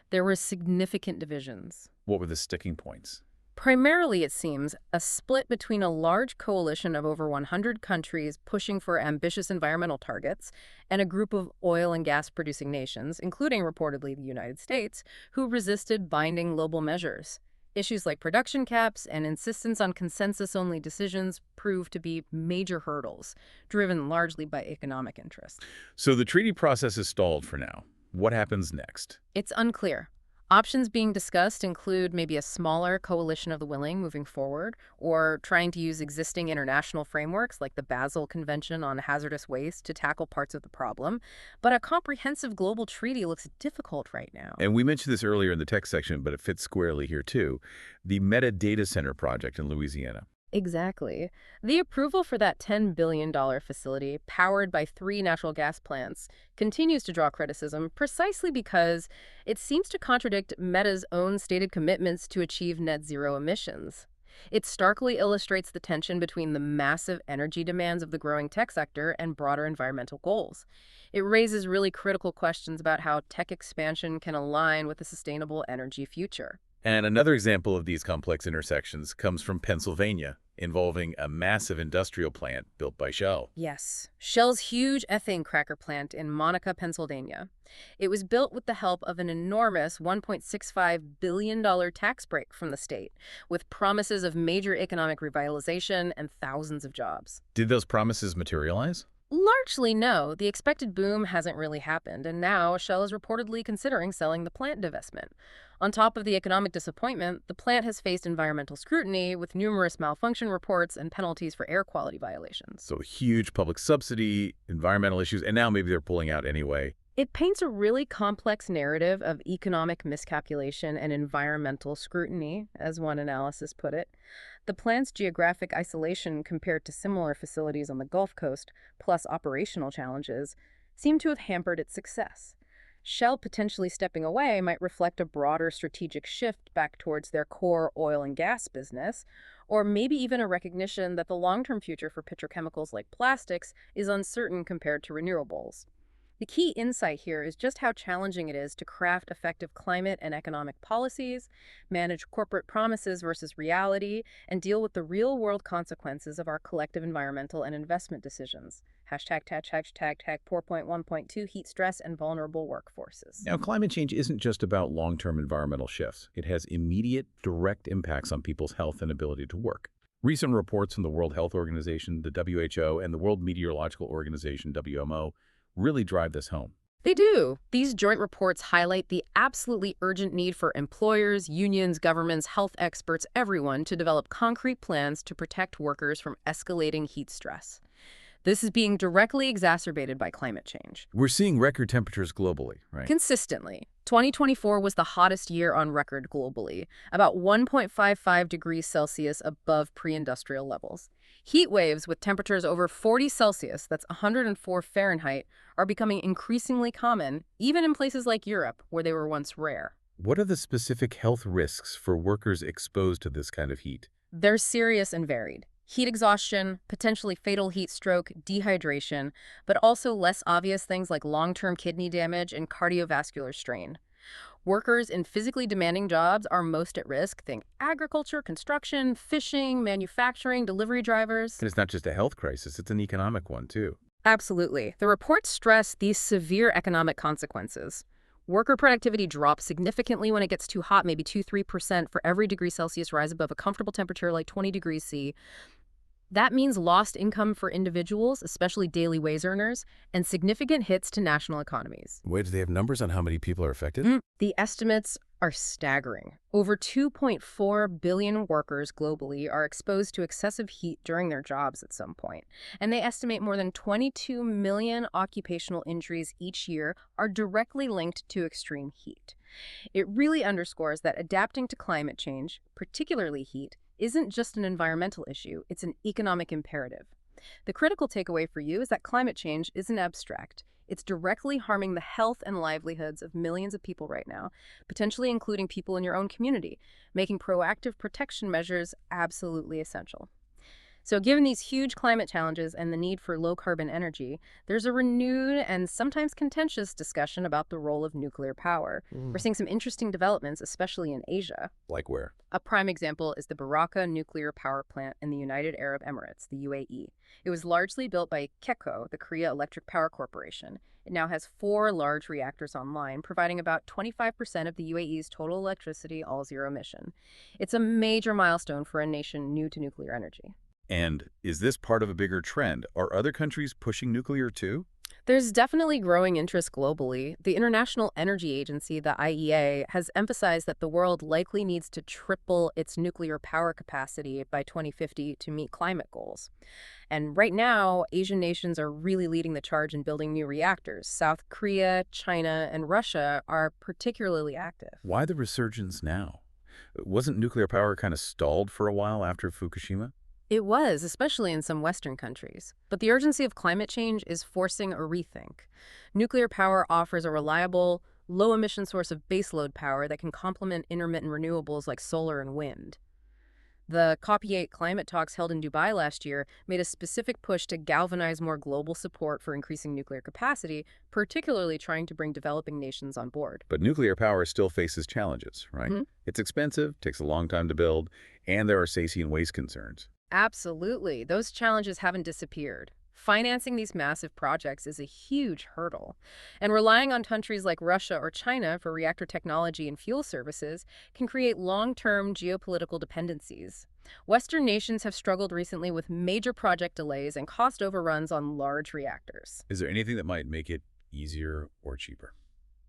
There were significant divisions. What were the sticking points? Primarily, it seems, a split between a large coalition of over 100 countries pushing for ambitious environmental targets and a group of oil and gas-producing nations, including reportedly the United States, who resisted binding global measures. Issues like production caps and insistence on consensus-only decisions proved to be major hurdles, driven largely by economic interests. So the treaty process is stalled for now. What happens next? It's unclear. Options being discussed include maybe a smaller coalition of the willing moving forward, or trying to use existing international frameworks like the Basel Convention on Hazardous Waste to tackle parts of the problem. But a comprehensive global treaty looks difficult right now. And we mentioned this earlier in the text section, but it fits squarely here too. The Meta Data Center project in Louisiana. Exactly. The approval for that $10 billion facility, powered by three natural gas plants, continues to draw criticism precisely because it seems to contradict Meta's own stated commitments to achieve net zero emissions. It starkly illustrates the tension between the massive energy demands of the growing tech sector and broader environmental goals. It raises really critical questions about how tech expansion can align with a sustainable energy future. And another example of these complex intersections comes from Pennsylvania, involving a massive industrial plant built by Shell. Yes, Shell's huge ethane cracker plant in Monica, Pennsylvania. It was built with the help of an enormous $1.65 billion tax break from the state, with promises of major economic revitalization and thousands of jobs. Did those promises materialize? Largely no, the expected boom hasn't really happened, and now Shell is reportedly considering selling the plant divestment. On top of the economic disappointment, the plant has faced environmental scrutiny with numerous malfunction reports and penalties for air quality violations. So huge public subsidy, environmental issues, and now maybe they're pulling out anyway. It paints a really complex narrative of economic miscalculation and environmental scrutiny, as one analysis put it. The plant's geographic isolation compared to similar facilities on the Gulf Coast, plus operational challenges, seem to have hampered its success. Shell potentially stepping away might reflect a broader strategic shift back towards their core oil and gas business, or maybe even a recognition that the long-term future for petrochemicals like plastics is uncertain compared to renewables. The key insight here is just how challenging it is to craft effective climate and economic policies, manage corporate promises versus reality, and deal with the real-world consequences of our collective environmental and investment decisions. Hashtag 4.1.2 heat stress and vulnerable workforces. Now, climate change isn't just about long-term environmental shifts. It has immediate, direct impacts on people's health and ability to work. Recent reports from the World Health Organization, the WHO, and the World Meteorological Organization, WMO, really drive this home. They do. These joint reports highlight the absolutely urgent need for employers, unions, governments, health experts, everyone to develop concrete plans to protect workers from escalating heat stress. This is being directly exacerbated by climate change. We're seeing record temperatures globally, right? Consistently. 2024 was the hottest year on record globally, about 1.55 degrees Celsius above pre-industrial levels. Heat waves with temperatures over 40 Celsius, that's 104 Fahrenheit, are becoming increasingly common, even in places like Europe, where they were once rare. What are the specific health risks for workers exposed to this kind of heat? They're serious and varied. Heat exhaustion, potentially fatal heat stroke, dehydration, but also less obvious things like long-term kidney damage and cardiovascular strain. Workers in physically demanding jobs are most at risk. Think agriculture, construction, fishing, manufacturing, delivery drivers. And it's not just a health crisis, it's an economic one, too. Absolutely. The reports stress these severe economic consequences. Worker productivity drops significantly when it gets too hot, maybe 2–3% for every degree Celsius rise above a comfortable temperature like 20 degrees C. That means lost income for individuals, especially daily wage earners, and significant hits to national economies. Wait, do they have numbers on how many people are affected? The estimates are staggering. Over 2.4 billion workers globally are exposed to excessive heat during their jobs at some point, and they estimate more than 22 million occupational injuries each year are directly linked to extreme heat. It really underscores that adapting to climate change, particularly heat, isn't just an environmental issue, it's an economic imperative. The critical takeaway for you is that climate change isn't abstract. It's directly harming the health and livelihoods of millions of people right now, potentially including people in your own community, making proactive protection measures absolutely essential. So given these huge climate challenges and the need for low-carbon energy, there's a renewed and sometimes contentious discussion about the role of nuclear power. We're seeing some interesting developments, especially in Asia. Like where? A prime example is the Baraka nuclear power plant in the United Arab Emirates, the UAE. It was largely built by KEPCO, the Korea Electric Power Corporation. It now has 4 large reactors online, providing about 25% of the UAE's total electricity, all zero emission. It's a major milestone for a nation new to nuclear energy. And is this part of a bigger trend? Are other countries pushing nuclear too? There's definitely growing interest globally. The International Energy Agency, the IEA, has emphasized that the world likely needs to triple its nuclear power capacity by 2050 to meet climate goals. And right now, Asian nations are really leading the charge in building new reactors. South Korea, China, and Russia are particularly active. Why the resurgence now? Wasn't nuclear power kind of stalled for a while after Fukushima? It was, especially in some Western countries. But the urgency of climate change is forcing a rethink. Nuclear power offers a reliable, low-emission source of baseload power that can complement intermittent renewables like solar and wind. The COP28 climate talks held in Dubai last year made a specific push to galvanize more global support for increasing nuclear capacity, particularly trying to bring developing nations on board. But nuclear power still faces challenges, right? Mhm. It's expensive, takes a long time to build, and there are safety and waste concerns. Absolutely. Those challenges haven't disappeared. Financing these massive projects is a huge hurdle. And relying on countries like Russia or China for reactor technology and fuel services can create long-term geopolitical dependencies. Western nations have struggled recently with major project delays and cost overruns on large reactors. Is there anything that might make it easier or cheaper?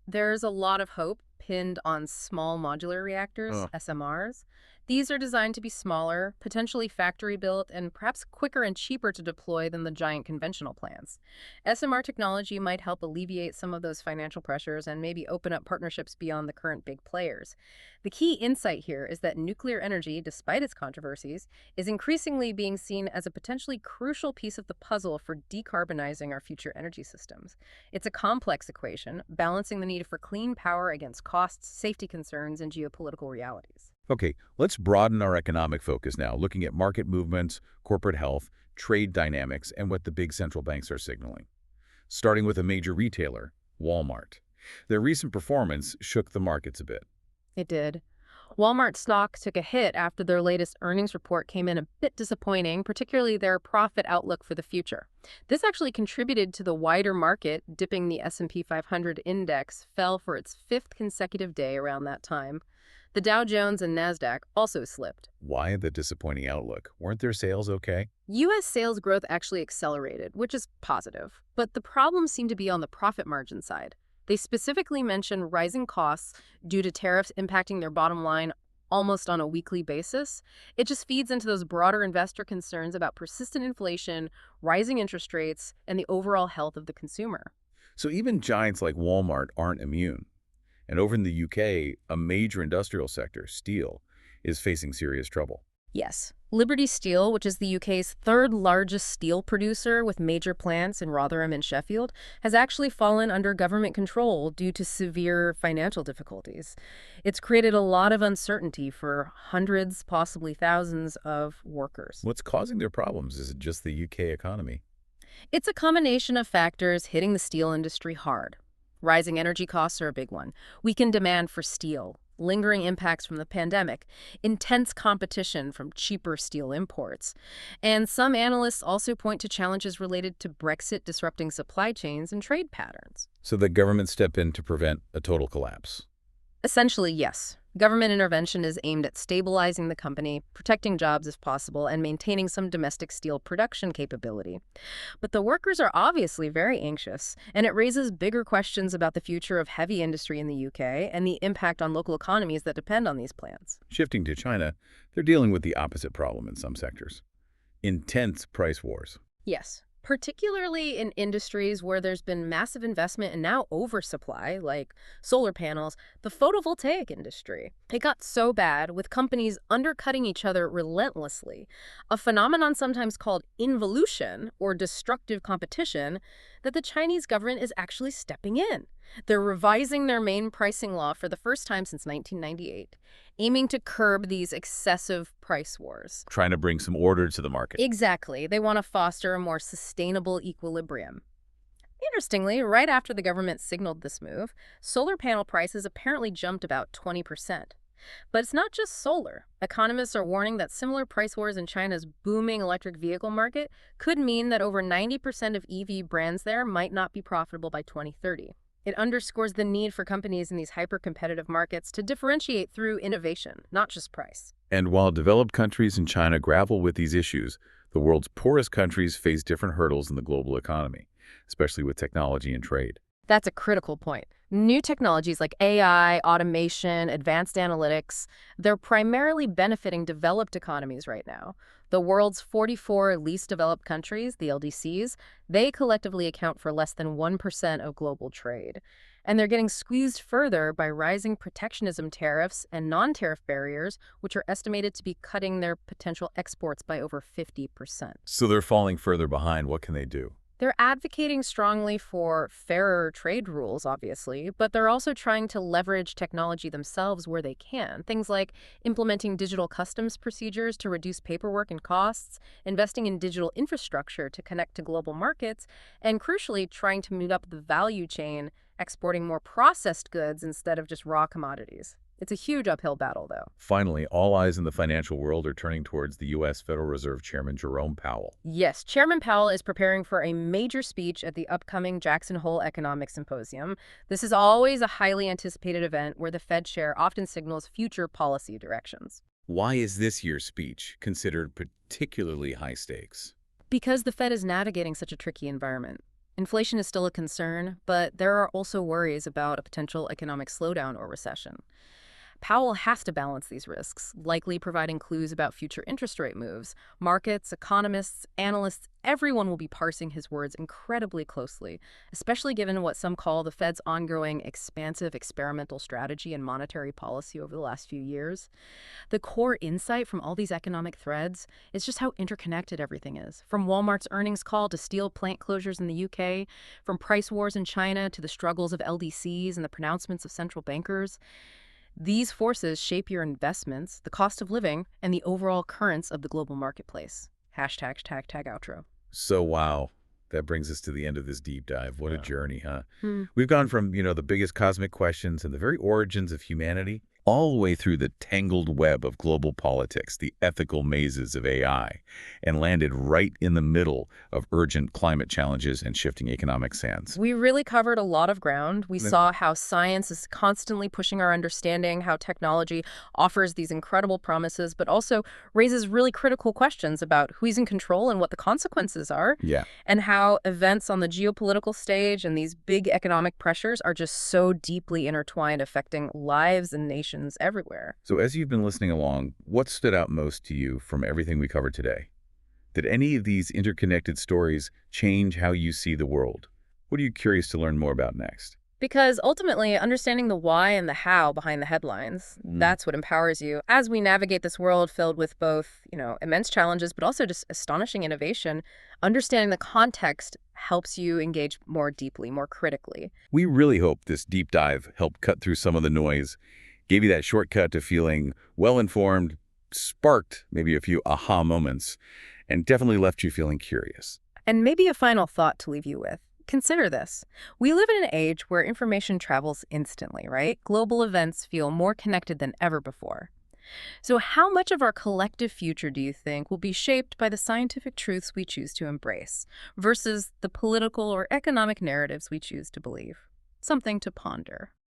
There's a lot of hope pinned on small modular reactors, Oh. SMRs. These are designed to be smaller, potentially factory built, and perhaps quicker and cheaper to deploy than the giant conventional plants. SMR technology might help alleviate some of those financial pressures and maybe open up partnerships beyond the current big players. The key insight here is that nuclear energy, despite its controversies, is increasingly being seen as a potentially crucial piece of the puzzle for decarbonizing our future energy systems. It's a complex equation, balancing the need for clean power against costs, safety concerns, and geopolitical realities. Okay, let's broaden our economic focus now, looking at market movements, corporate health, trade dynamics, and what the big central banks are signaling. Starting with a major retailer, Walmart. Their recent performance shook the markets a bit. It did. Walmart stock took a hit after their latest earnings report came in a bit disappointing, particularly their profit outlook for the future. This actually contributed to the wider market, dipping the S&P 500 index fell for its fifth consecutive day around that time. The Dow Jones and Nasdaq also slipped. Why the disappointing outlook? Weren't their sales okay? U.S. sales growth actually accelerated, which is positive. But the problem seemed to be on the profit margin side. They specifically mention rising costs due to tariffs impacting their bottom line almost on a weekly basis. It just feeds into those broader investor concerns about persistent inflation, rising interest rates, and the overall health of the consumer. So even giants like Walmart aren't immune. And over in the UK, a major industrial sector, steel, is facing serious trouble. Yes. Liberty Steel, which is the UK's third largest steel producer with major plants in Rotherham and Sheffield, has actually fallen under government control due to severe financial difficulties. It's created a lot of uncertainty for hundreds, possibly thousands of workers. What's causing their problems? Is it just the UK economy? It's a combination of factors hitting the steel industry hard. Rising energy costs are a big one. Weakened demand for steel, lingering impacts from the pandemic, intense competition from cheaper steel imports. And some analysts also point to challenges related to Brexit disrupting supply chains and trade patterns. So the government step in to prevent a total collapse. Essentially, yes. Government intervention is aimed at stabilizing the company, protecting jobs if possible, and maintaining some domestic steel production capability. But the workers are obviously very anxious, and it raises bigger questions about the future of heavy industry in the UK and the impact on local economies that depend on these plants. Shifting to China, they're dealing with the opposite problem in some sectors. Intense price wars. Yes. Particularly in industries where there's been massive investment and now oversupply, like solar panels, the photovoltaic industry. It got so bad, with companies undercutting each other relentlessly, a phenomenon sometimes called involution, or destructive competition, that the Chinese government is actually stepping in. They're revising their main pricing law for the first time since 1998, aiming to curb these excessive price wars. Trying to bring some order to the market. Exactly. They want to foster a more sustainable equilibrium. Interestingly, right after the government signaled this move, solar panel prices apparently jumped about 20%. But it's not just solar. Economists are warning that similar price wars in China's booming electric vehicle market could mean that over 90% of EV brands there might not be profitable by 2030. It underscores the need for companies in these hyper-competitive markets to differentiate through innovation, not just price. And while developed countries in China grapple with these issues, the world's poorest countries face different hurdles in the global economy, especially with technology and trade. That's a critical point. New technologies like AI, automation, advanced analytics, they're primarily benefiting developed economies right now. The world's 44 least developed countries, the LDCs, they collectively account for less than 1% of global trade. And they're getting squeezed further by rising protectionism tariffs and non-tariff barriers, which are estimated to be cutting their potential exports by over 50%. So they're falling further behind. What can they do? They're advocating strongly for fairer trade rules, obviously, but they're also trying to leverage technology themselves where they can. Things like implementing digital customs procedures to reduce paperwork and costs, investing in digital infrastructure to connect to global markets, and crucially, trying to move up the value chain, exporting more processed goods instead of just raw commodities. It's a huge uphill battle, though. Finally, all eyes in the financial world are turning towards the U.S. Federal Reserve Chairman Jerome Powell. Yes, Chairman Powell is preparing for a major speech at the upcoming Jackson Hole Economic Symposium. This is always a highly anticipated event where the Fed chair often signals future policy directions. Why is this year's speech considered particularly high stakes? Because the Fed is navigating such a tricky environment. Inflation is still a concern, but there are also worries about a potential economic slowdown or recession. Powell has to balance these risks, likely providing clues about future interest rate moves. Markets, economists, analysts, everyone will be parsing his words incredibly closely, especially given what some call the Fed's ongoing expansive experimental strategy and monetary policy over the last few years. The core insight from all these economic threads is just how interconnected everything is. From Walmart's earnings call to steel plant closures in the UK, from price wars in China to the struggles of LDCs and the pronouncements of central bankers. These forces shape your investments, the cost of living, and the overall currents of the global marketplace. Hashtag, tag, outro. So, wow, that brings us to the end of this deep dive. What a Yeah. journey, huh? Hmm. We've gone from, the biggest cosmic questions and the very origins of humanity, all the way through the tangled web of global politics, the ethical mazes of AI, and landed right in the middle of urgent climate challenges and shifting economic sands. We really covered a lot of ground. We Yeah. saw how science is constantly pushing our understanding, how technology offers these incredible promises, but also raises really critical questions about who's in control and what the consequences are, Yeah. and how events on the geopolitical stage and these big economic pressures are just so deeply intertwined, affecting lives and nations everywhere. So as you've been listening along, what stood out most to you from everything we covered today? Did any of these interconnected stories change how you see the world? What are you curious to learn more about next? Because ultimately, understanding the why and the how behind the headlines, that's what empowers you. As we navigate this world filled with both, immense challenges, but also just astonishing innovation, understanding the context helps you engage more deeply, more critically. We really hope this deep dive helped cut through some of the noise, gave you that shortcut to feeling well-informed, sparked maybe a few aha moments, and definitely left you feeling curious. And maybe a final thought to leave you with. Consider this. We live in an age where information travels instantly, right? Global events feel more connected than ever before. So how much of our collective future do you think will be shaped by the scientific truths we choose to embrace versus the political or economic narratives we choose to believe? Something to ponder.